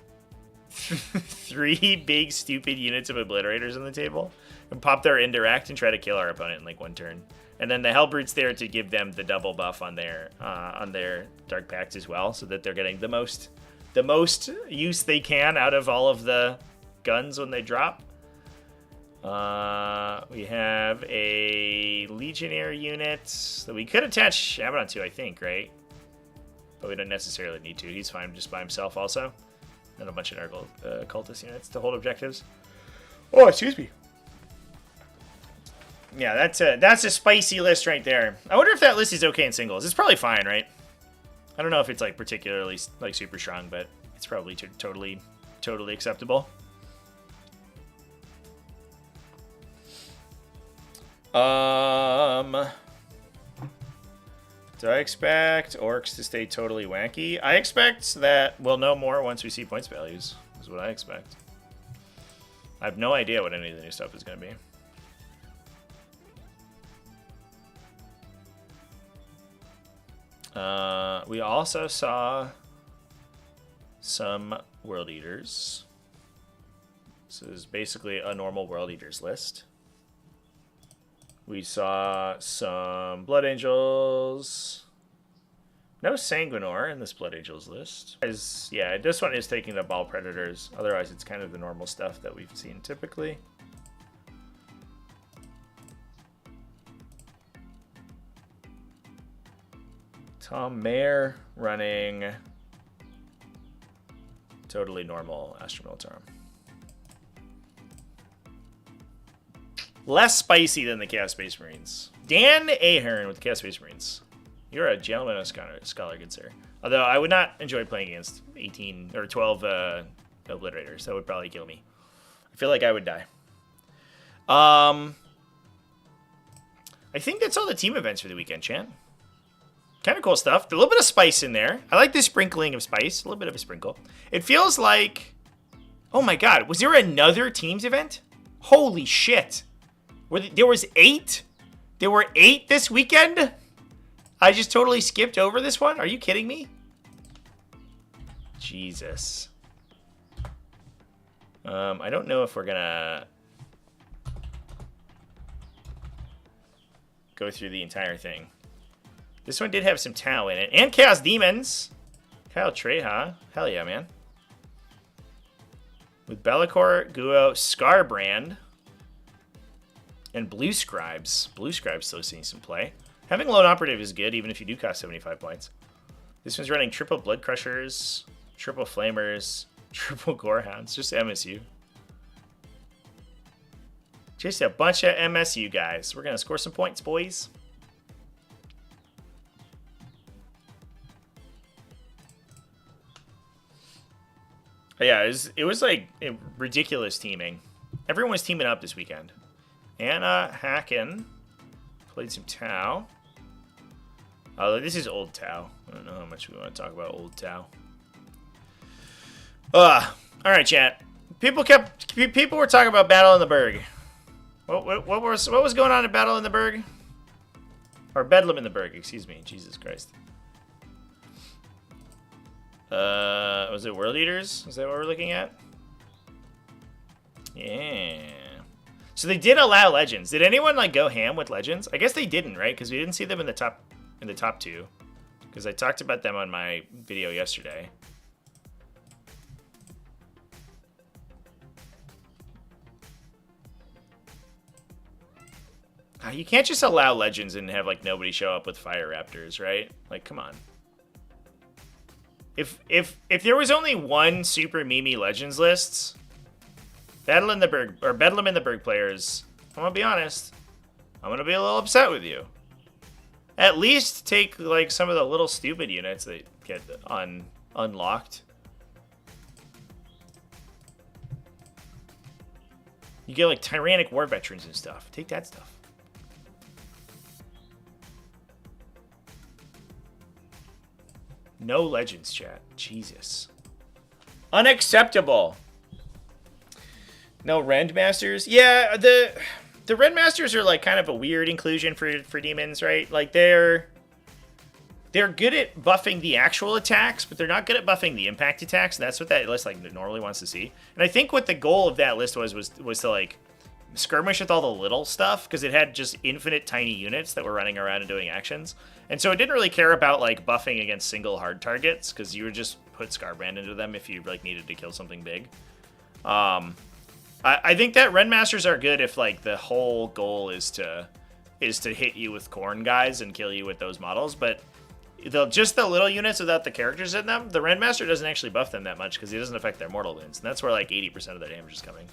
3 big stupid units of Obliterators on the table and pop their indirect and try to kill our opponent in like 1 turn. And then the Hellbrute's there to give them the double buff on their Dark Pacts as well, so that they're getting the most use they can out of all of the guns when they drop. We have a Legionnaire unit that we could attach Abaddon to, I think, right? But we don't necessarily need to. He's fine just by himself also. And a bunch of Nurgle cultist units to hold objectives. Oh, excuse me. Yeah, that's a spicy list right there. I wonder if that list is okay in singles. It's probably fine, right? I don't know if it's like particularly like super strong, but it's probably totally acceptable. Do I expect orcs to stay totally wanky? I expect that we'll know more once we see points values, is what I expect. I have no idea what any of the new stuff is going to be. We also saw some World Eaters. This is basically a normal World Eaters list. We saw some Blood Angels. No Sanguinor in this Blood Angels list. Yeah, this one is taking the Ball Predators. Otherwise, it's kind of the normal stuff that we've seen typically. Tom Mayer running totally normal Astro Militarum. Less spicy than the Chaos Space Marines. Dan Ahern with Chaos Space Marines. You're a gentleman of scholar, good sir. Although I would not enjoy playing against 18 or 12 Obliterators. That would probably kill me. I feel like I would die. I think that's all the team events for the weekend, chan. Kind of cool stuff. A little bit of spice in there. I like the sprinkling of spice. A little bit of a sprinkle. It feels like... Oh my god. Was there another teams event? Holy shit. There was 8? There were 8 this weekend? I just totally skipped over this one? Are you kidding me? Jesus. I don't know if we're gonna go through the entire thing. This one did have some Tau in it. And Chaos Demons. Kyle Treha. Hell yeah, man. With Bellicor, Guo, Scarbrand, and Blue Scribes. Blue Scribes still seeing some play. Having Lone Operative is good, even if you do cost 75 points. This one's running triple Blood Crushers, triple Flamers, triple Gorehounds. Just MSU. Just a bunch of MSU guys. We're going to score some points, boys. Yeah, it was like ridiculous teaming. Everyone was teaming up this weekend. Anna Hacken played some Tau. This is old Tau. I don't know how much we want to talk about old Tau. All right, chat. People were talking about Battle in the Berg. What was going on at Battle in the Berg? Or Bedlam in the Berg, excuse me. Jesus Christ. Was it World Eaters? Is that what we're looking at? Yeah. So they did allow Legends. Did anyone like go ham with Legends? I guess they didn't, right? Because we didn't see them in the top 2. Because I talked about them on my video yesterday. You can't just allow Legends and have like nobody show up with Fire Raptors, right? Like, come on. If there was only one Super Mimi Legends lists, Bedlam in the Berg players. I'm gonna be honest. I'm gonna be a little upset with you. At least take like some of the little stupid units that get unlocked. You get like tyrannic war veterans and stuff. Take that stuff. No legends, chat. Jesus. Unacceptable. No Rendmasters? Yeah, the Rendmasters are like kind of a weird inclusion for demons, right? Like they're good at buffing the actual attacks, but they're not good at buffing the impact attacks, and that's what that list like normally wants to see. And I think what the goal of that list was to like skirmish with all the little stuff, because it had just infinite tiny units that were running around and doing actions. And so it didn't really care about like buffing against single hard targets, because you would just put Scarbrand into them if you like needed to kill something big. I think that Rendmasters are good if like the whole goal is to hit you with corn guys and kill you with those models, but just the little units without the characters in them, the Rendmaster doesn't actually buff them that much because he doesn't affect their mortal wounds, and that's where like 80% of their damage is coming.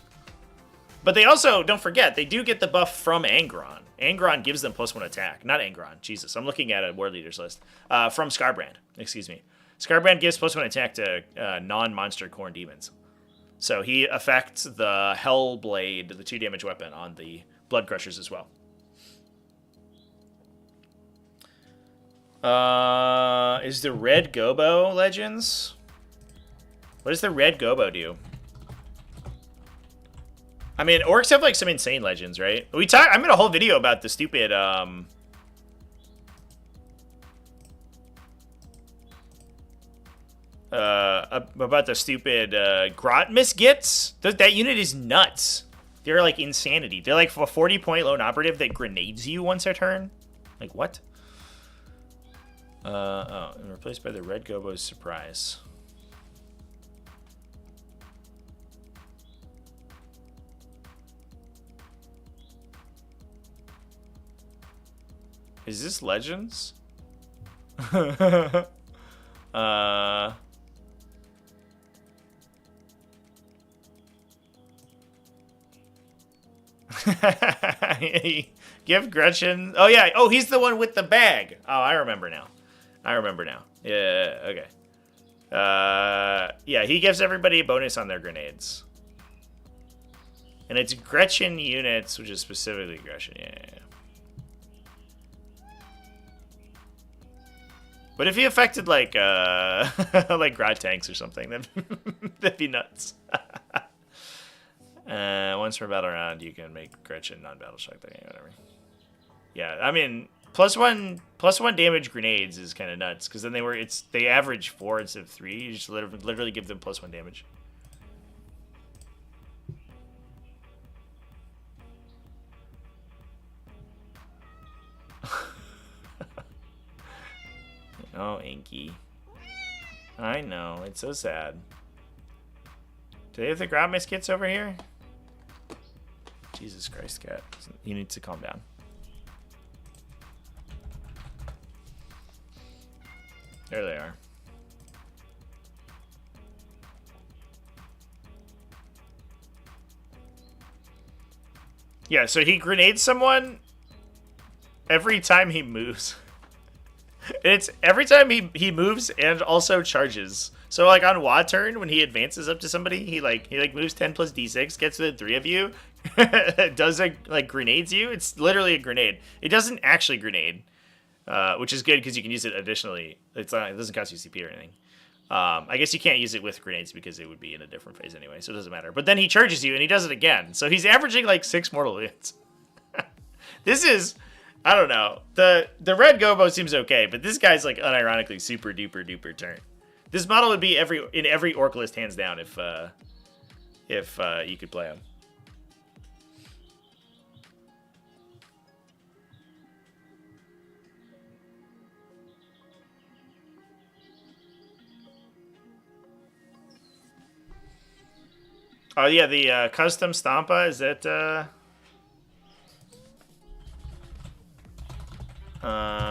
But they also, don't forget, they do get the buff from Angron. Angron gives them +1 attack. Not Angron, Jesus, I'm looking at a War Leaders list. From Scarbrand, excuse me. Scarbrand gives +1 attack to non-monster corn demons. So he affects the Hellblade, the 2 damage weapon, on the Blood Crushers as well. Is the Red Gobo Legends? What does the Red Gobo do? I mean, orcs have like some insane legends, right? I made a whole video about the stupid Grot Misgits. That unit is nuts. They're like insanity. They're like a 40-point lone operative that grenades you once a turn. Like what? And replaced by the Red Gobo's Surprise. Is this Legends? Give Gretchen. Oh yeah. Oh, he's the one with the bag. Oh, I remember now. Yeah. Okay. Yeah, he gives everybody a bonus on their grenades. And it's Gretchen units, which is specifically Gretchen. Yeah. But if he affected like like Grot tanks or something, that'd be nuts. Once per battle round, you can make Gretchen non-battle shock. Whatever. Yeah, I mean, +1 damage grenades is kind of nuts, because then they average 4 instead of 3. You just literally give them +1 damage. Oh, Inky. I know, it's so sad. Do they have the Grot Misgits over here? Jesus Christ, cat. You need to calm down. There they are. Yeah, so he grenades someone every time he moves. It's every time he moves and also charges. So like on Wa turn, when he advances up to somebody, he moves 10 plus d6, gets within 3 of you, does grenades you. It's literally a grenade. It doesn't actually grenade, which is good because you can use it additionally. It doesn't cost you CP or anything. I guess you can't use it with grenades because it would be in a different phase anyway, so it doesn't matter. But then he charges you and he does it again. So he's averaging like 6 mortal wounds. This is, I don't know. The Red Gobo seems okay, but this guy's like unironically super duper duper turn. This model would be in every orc list hands down if you could play him. Oh yeah, the custom Stampa, is that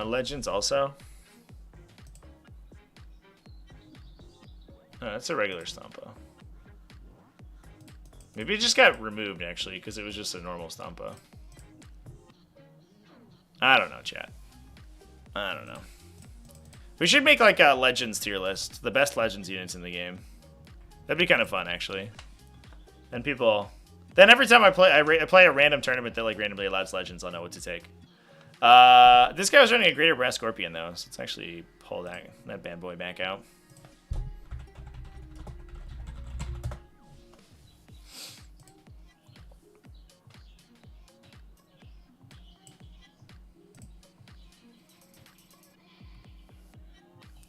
Legends also? Oh, that's a regular Stampa. Maybe it just got removed, actually, because it was just a normal Stampa. I don't know, chat. I don't know. We should make, like, a Legends tier list. The best Legends units in the game. That'd be kind of fun, actually. And people... Then every time I play a random tournament that, like, randomly allows Legends, I'll know what to take. This guy was running a Greater Brass Scorpion, though, so let's actually pull that bad boy back out.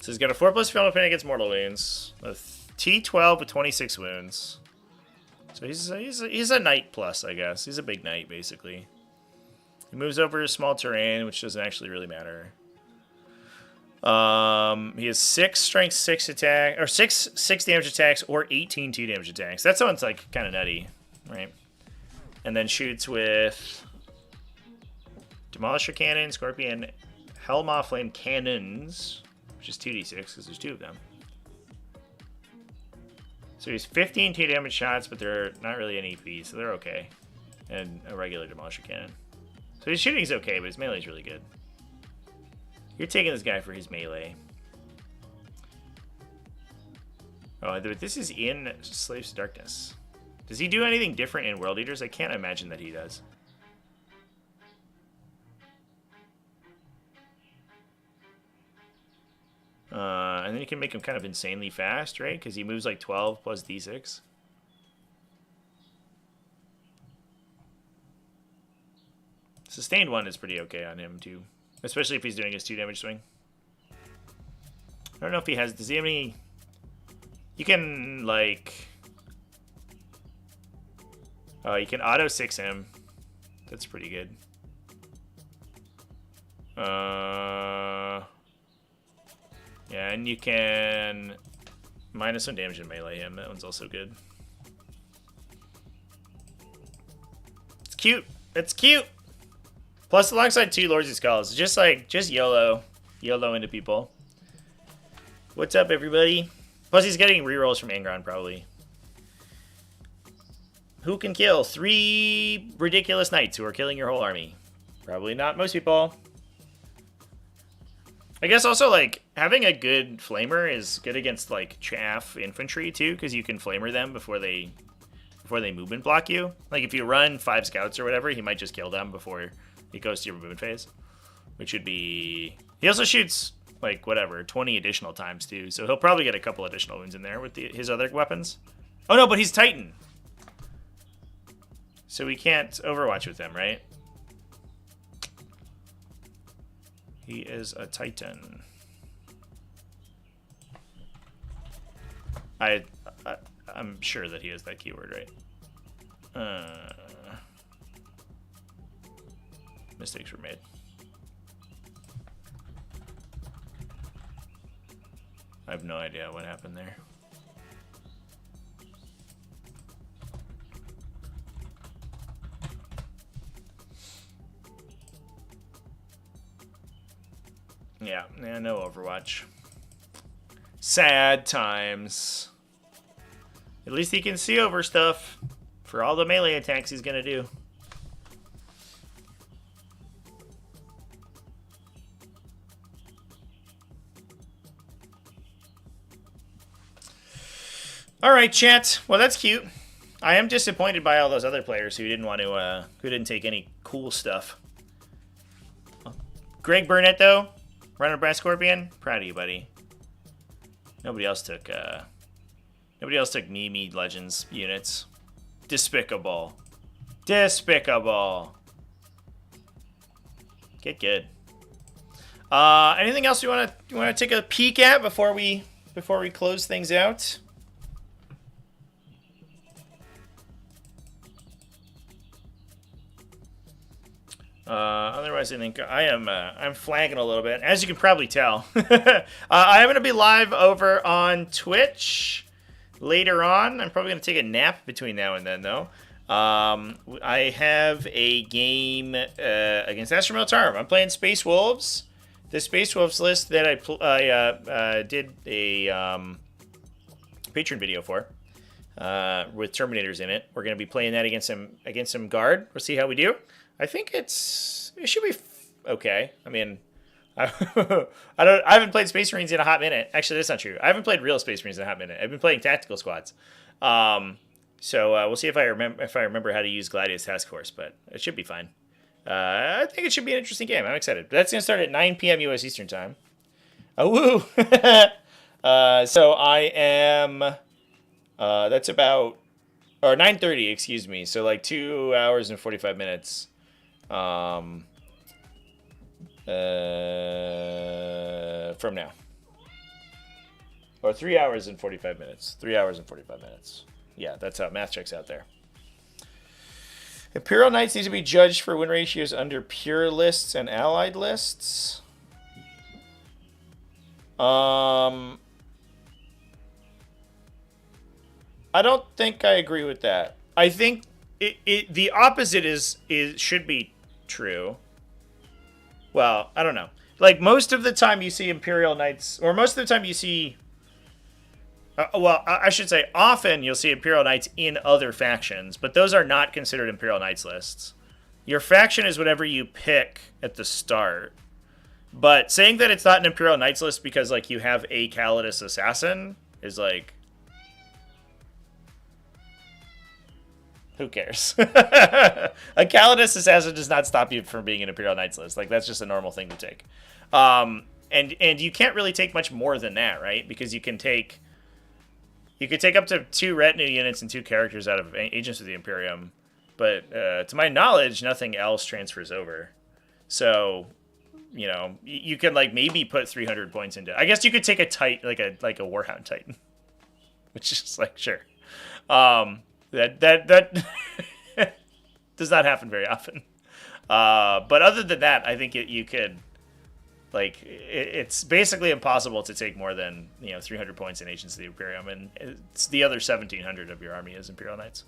So he's got a 4+ penalty pen against mortal wounds, a T12 with 26 wounds. So he's a knight plus, I guess. He's a big knight, basically. He moves over to small terrain, which doesn't actually really matter. He has 6 strength 6 attack, or 6 damage attacks, or 18 2 damage attacks. That sounds like kind of nutty, right? And then shoots with Demolisher Cannon, Scorpion, Hellmaw Flame Cannons, which is 2d6 because there's 2 of them. So he's 15 2 damage shots, but they're not really an EP, so they're okay. And a regular Demolisher Cannon. So his shooting is okay, but his melee is really good. You're taking this guy for his melee. Oh, this is in Slaves to Darkness. Does he do anything different in World Eaters? I can't imagine that he does. And then you can make him kind of insanely fast, right? Because he moves like 12 plus d6. Sustained 1 is pretty okay on him, too. Especially if he's doing his 2 damage swing. I don't know if he has... Does he have any... You can, like... Oh, you can auto 6 him. That's pretty good. Yeah, and you can -1 damage in melee him. That one's also good. It's cute. It's cute. Plus, alongside 2 Lords of Skulls, just YOLO into people. What's up, everybody? Plus, he's getting rerolls from Angron, probably. Who can kill 3 ridiculous knights who are killing your whole army? Probably not most people. I guess also, like, having a good flamer is good against, like, chaff infantry, too, because you can flamer them before they movement block you. Like, if you run 5 scouts or whatever, he might just kill them before he goes to your movement phase, which would be... He also shoots, like, whatever, 20 additional times, too, so he'll probably get a couple additional wounds in there with his other weapons. Oh, no, but he's Titan! So we can't Overwatch with him, right? He is a Titan. I'm sure that he has that keyword, right? Mistakes were made. I have no idea what happened there. Yeah, no Overwatch. Sad times. At least he can see over stuff for all the melee attacks he's gonna do. Alright, chat. Well, that's cute. I am disappointed by all those other players who didn't want to, who didn't take any cool stuff. Greg Burnett, though, running Brass Scorpion, proud of you, buddy. Nobody else took Mimi Legends units. Despicable. Despicable. Get good. Anything else you want to take a peek at before we close things out? Otherwise, I think I'm flagging a little bit, as you can probably tell. I am going to be live over on Twitch later on. I'm probably going to take a nap between now and then, though. I have a game against Astro Militarum. I'm playing Space Wolves. The Space Wolves list that I did a Patreon video for. with Terminators in it. We're going to be playing that against some guard. We'll see how we do. I think it should be okay. I mean, I haven't played Space Marines in a hot minute. Actually, that's not true. I haven't played real Space Marines in a hot minute. I've been playing tactical squads. So we'll see if I remember how to use Gladiator's Task Force, but it should be fine. I think it should be an interesting game. I'm excited. That's going to start at 9 p.m. U.S. Eastern Time. Oh, woo! So I am... that's about... Or 9:30, excuse me. So like 2 hours and 45 minutes. From now. Or 3 hours and 45 minutes. 3 hours and 45 minutes. Yeah, that's how math checks out there. Imperial Knights need to be judged for win ratios under pure lists and allied lists. I don't think I agree with that. I think the opposite should be true. Well, I don't know. Like, most of the time you see Imperial Knights, or most of the time you see... well, I should say often you'll see Imperial Knights in other factions, but those are not considered Imperial Knights lists. Your faction is whatever you pick at the start. But saying that it's not an Imperial Knights list because, like, you have a Calidus Assassin is, like... Who cares? A Calidus Assassin does not stop you from being an Imperial Knights list. Like, that's just a normal thing to take. And you can't really take much more than that, right? Because you can take... You could take up to 2 retinue units and 2 characters out of Agents of the Imperium, but to my knowledge, nothing else transfers over. So, you know, you could like maybe put 300 points into. I guess you could take a like a Warhound Titan, which is like sure. That does not happen very often. But other than that, I think you could. Like, it's basically impossible to take more than, 300 points in Agents of the Imperium, and it's the other 1,700 of your army is Imperial Knights.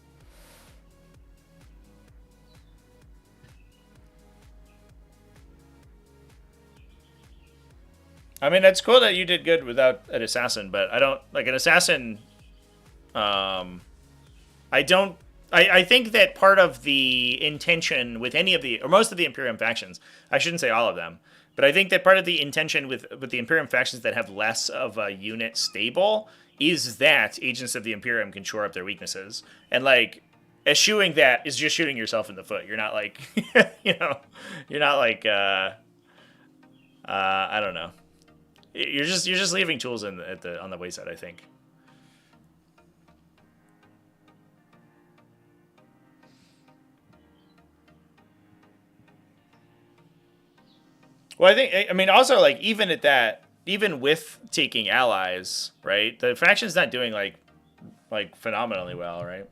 I mean, it's cool that you did good without an assassin, but I don't, like, an assassin, I think that part of the intention with any of the, or most of the Imperium factions, I shouldn't say all of them, but I think that part of the intention with the Imperium factions that have less of a unit stable is that Agents of the Imperium can shore up their weaknesses. And, like, eschewing that is just shooting yourself in the foot. You're not, like, you're not, like, I don't know. You're just leaving tools on the wayside, I think. Well, I mean, also, like, even at that, even with taking allies, right? The faction's not doing, like phenomenally well, right?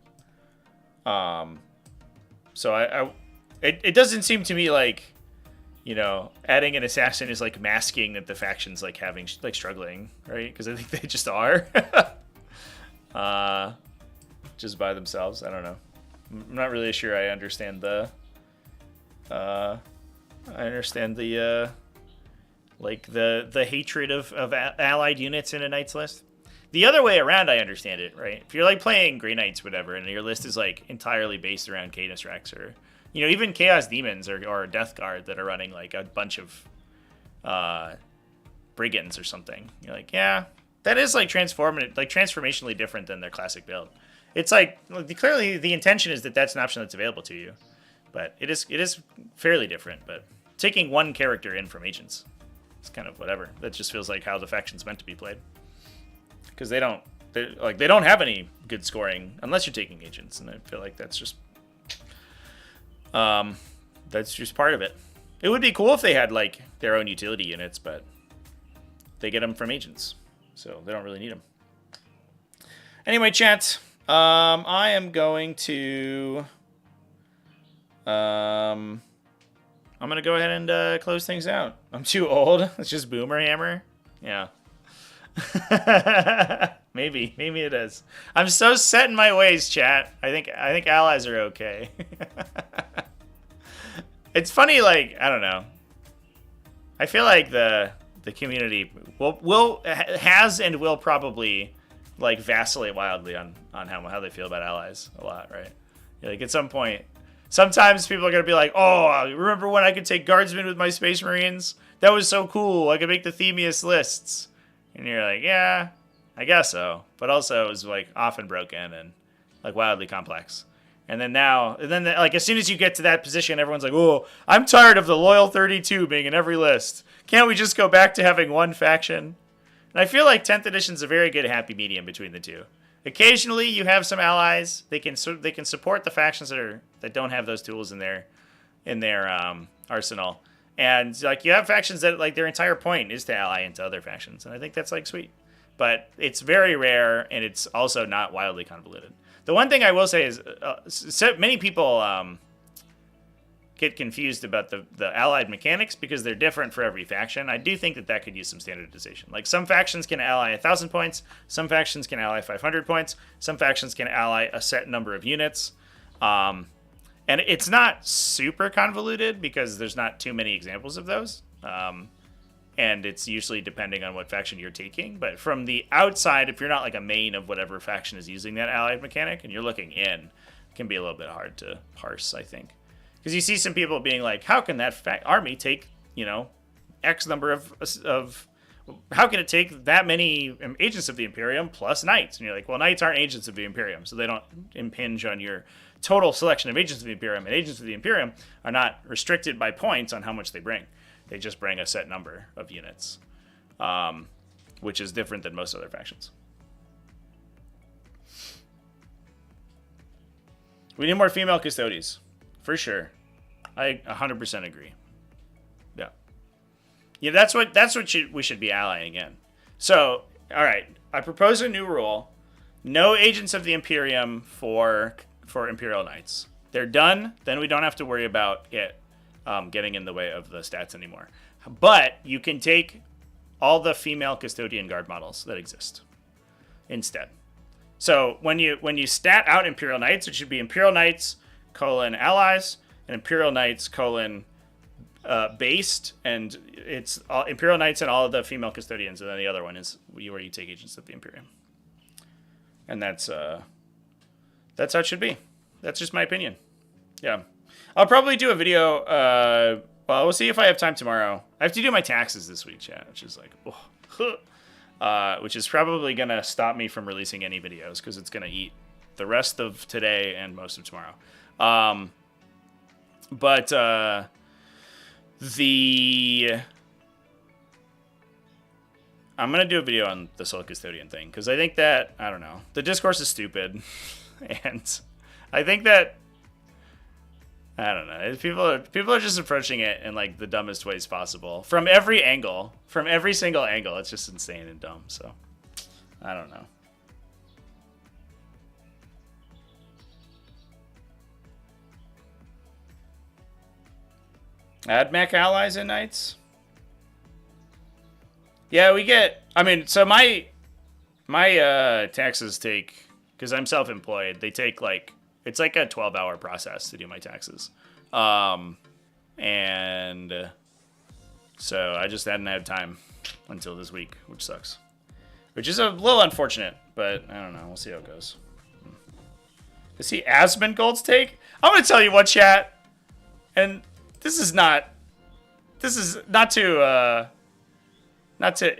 So it doesn't seem to me like, adding an assassin is, like, masking that the faction's, like, struggling, right? Because I think they just are. Just by themselves. I don't know. I'm not really sure I understand the... the hatred of allied units in a Knights list. The other way around, I understand it, right? If you're, like, playing Grey Knights, whatever, and your list is, like, entirely based around Canis Rex, or, even Chaos Demons or Death Guard that are running, like, a bunch of Brigands or something. You're like, yeah, that is, like, transformationally different than their classic build. It's, like, clearly the intention is that that's an option that's available to you. But it is fairly different, but taking one character in from Agents, it's kind of whatever. That just feels like how the faction's meant to be played. Because they don't have any good scoring unless you're taking Agents, and I feel like that's just part of it. It would be cool if they had, like, their own utility units, but they get them from Agents, so they don't really need them. Anyway, chat, I am going to... I'm going to go ahead and close things out. I'm too old. It's just Boomer Hammer. Yeah. Maybe it is. I'm so set in my ways, chat. I think allies are okay. It's funny, like, I don't know. I feel like the community has and will probably like vacillate wildly on how they feel about allies a lot, right? Like at some point, sometimes people are gonna be like, "Oh, remember when I could take guardsmen with my Space Marines? That was so cool. I could make the themiest lists." And you're like, "Yeah, I guess so." But also, it was like often broken and like wildly complex. And then like as soon as you get to that position, everyone's like, "Oh, I'm tired of the loyal 32 being in every list. Can't we just go back to having one faction?" And I feel like 10th edition's a very good happy medium between the two. Occasionally, you have some allies. They can support the factions that don't have those tools in their arsenal. And like you have factions that like their entire point is to ally into other factions, and I think that's like sweet. But it's very rare, and it's also not wildly convoluted. The one thing I will say is, so many people get confused about the allied mechanics because they're different for every faction. I do think that could use some standardization. Like some factions can ally 1,000 points, some factions can ally 500 points, some factions can ally a set number of units. And it's not super convoluted because there's not too many examples of those. And it's usually depending on what faction you're taking. But from the outside, if you're not like a main of whatever faction is using that allied mechanic and you're looking in, it can be a little bit hard to parse, I think. Because you see some people being like, how can that army take, X number of how can it take that many agents of the Imperium plus knights? And you're like, well, knights aren't agents of the Imperium, so they don't impinge on your total selection of agents of the Imperium. And agents of the Imperium are not restricted by points on how much they bring. They just bring a set number of units, which is different than most other factions. We need more female custodies, for sure. I 100% agree. Yeah. Yeah, that's what we should be allying in. So, all right, I propose a new rule: no agents of the Imperium for Imperial Knights. They're done. Then we don't have to worry about it getting in the way of the stats anymore. But you can take all the female custodian guard models that exist instead. So when you stat out Imperial Knights, it should be Imperial Knights : allies and Imperial Knights : based, and it's all Imperial Knights and all of the female custodians, and then the other one is where you take agents of the Imperium. And that's how it should be. That's just my opinion. Yeah. I'll probably do a video. Well, we'll see if I have time tomorrow. I have to do my taxes this week, chat, which is like, which is probably going to stop me from releasing any videos because it's going to eat the rest of today and most of tomorrow. But I'm going to do a video on the Soul Custodian thing because I think that, I don't know, the discourse is stupid. And I think that, I don't know, people are just approaching it in like the dumbest ways possible from every angle, from every single angle. It's just insane and dumb. So I don't know. Add mech allies and knights. Yeah, we get. I mean, so my taxes take, because I'm self-employed. They take like, it's like a 12-hour process to do my taxes. And so I just hadn't had time until this week, which sucks. Which is a little unfortunate, but I don't know. We'll see how it goes. Is he Asmongold's take? I'm going to tell you what, chat. And this is not to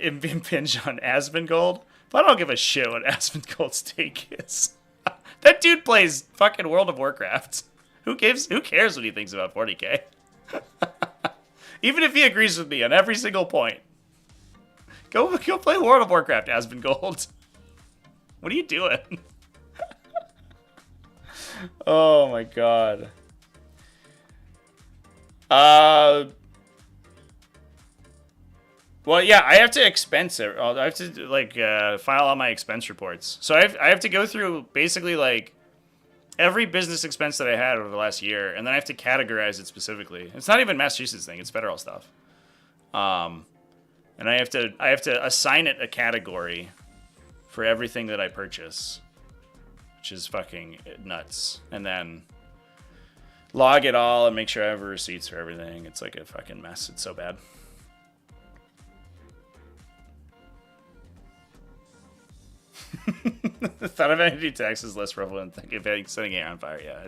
impinge on Asmongold, but I don't give a shit what Asmongold's take is. That dude plays fucking World of Warcraft. Who cares what he thinks about 40k? Even if he agrees with me on every single point. Go play World of Warcraft, Asmongold. What are you doing? Oh my god. Well, yeah, I have to expense it. I have to like file all my expense reports. So I have to go through basically like every business expense that I had over the last year, and then I have to categorize it specifically. It's not even Massachusetts thing; it's federal stuff. And I have to assign it a category for everything that I purchase, which is fucking nuts. And then log it all and make sure I have receipts for everything. It's like a fucking mess. It's so bad. Thought of any to do text is less relevant than setting it on fire. Yeah,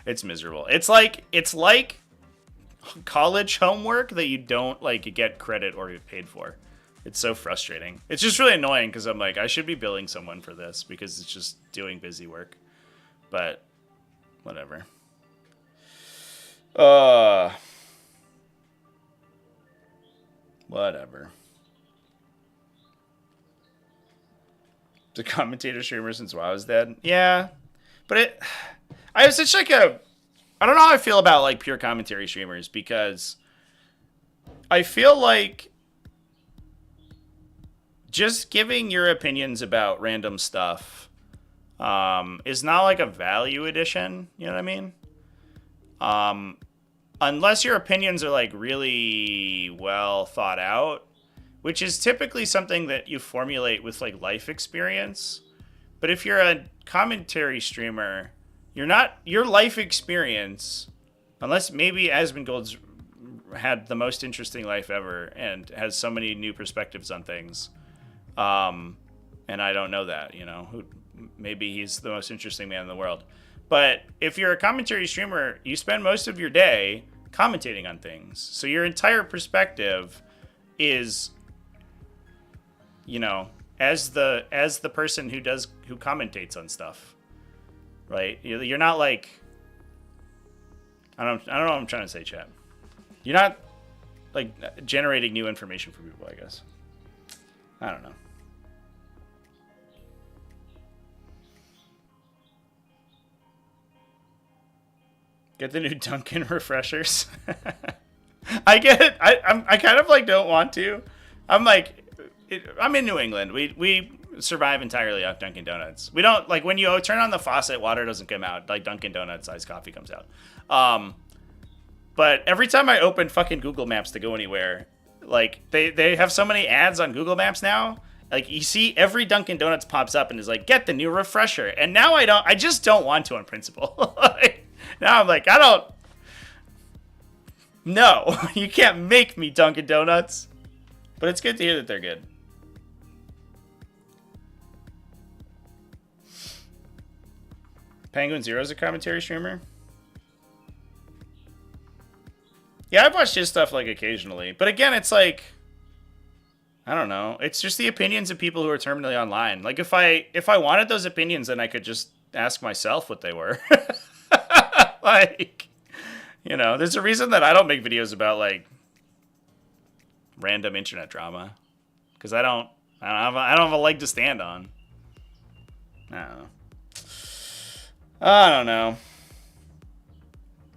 it's miserable. It's like college homework that you don't like get credit or get paid for. It's so frustrating. It's just really annoying because I'm like, I should be billing someone for this because it's just doing busy work. But whatever. Whatever. The commentator streamer since WoW is dead. Yeah, but I have such like I don't know how I feel about like pure commentary streamers because I feel like just giving your opinions about random stuff is not like a value addition. You know what I mean? Unless your opinions are like really well thought out, which is typically something that you formulate with like life experience. But if you're a commentary streamer, your life experience, unless maybe Asmongold's had the most interesting life ever and has so many new perspectives on things. And I don't know that, maybe he's the most interesting man in the world. But if you're a commentary streamer, you spend most of your day commentating on things. So your entire perspective is, as the person who commentates on stuff, right? You're not like, I don't know what I'm trying to say, chat. You're not like generating new information for people, I guess. I don't know. Get the new Duncan refreshers. I get it. I kind of like don't want to. I'm in New England. We survive entirely off Dunkin' Donuts. We don't like when you turn on the faucet, water doesn't come out. Like Dunkin' Donuts iced coffee comes out. But every time I open fucking Google Maps to go anywhere, like they have so many ads on Google Maps now. Like you see every Dunkin' Donuts pops up and is like, get the new refresher. And now I just don't want to on principle. Now I'm like, no, you can't make me Dunkin' Donuts. But it's good to hear that they're good. Penguin Zero's a commentary streamer? Yeah, I've watched his stuff like occasionally. But again, it's like, I don't know. It's just the opinions of people who are terminally online. Like if I wanted those opinions, then I could just ask myself what they were. Like, there's a reason that I don't make videos about like random internet drama, because I don't have a leg to stand on. I don't know.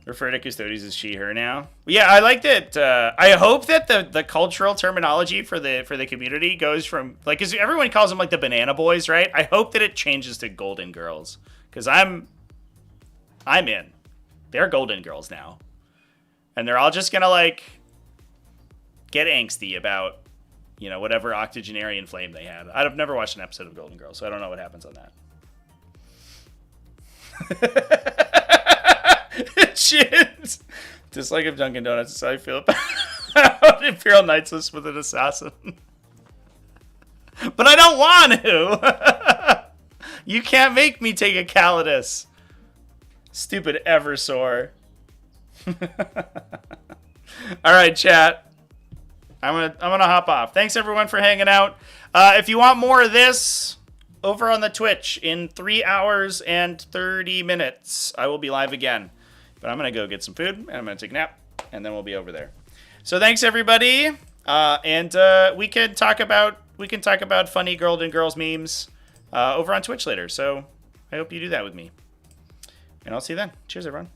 Refer to Custodes as she, her now. Yeah, I liked it. I hope that the cultural terminology for the community goes from like, because everyone calls them like the banana boys, right? I hope that it changes to golden girls, because I'm in. They're golden girls now. And they're all just gonna like get angsty about, whatever octogenarian flame they had. I've never watched an episode of Golden Girls, so I don't know what happens on that. Shit. Dislike of Dunkin' Donuts is how I feel about Imperial Knights with an assassin. But I don't want to. You can't make me take a Calidus. Stupid Eversor. All right, chat. I'm gonna hop off. Thanks everyone for hanging out. If you want more of this, over on the Twitch in 3 hours and 30 minutes, I will be live again. But I'm gonna go get some food and I'm gonna take a nap, and then we'll be over there. So thanks everybody, and we can talk about funny Golden Girls memes over on Twitch later. So I hope you do that with me. And I'll see you then. Cheers, everyone.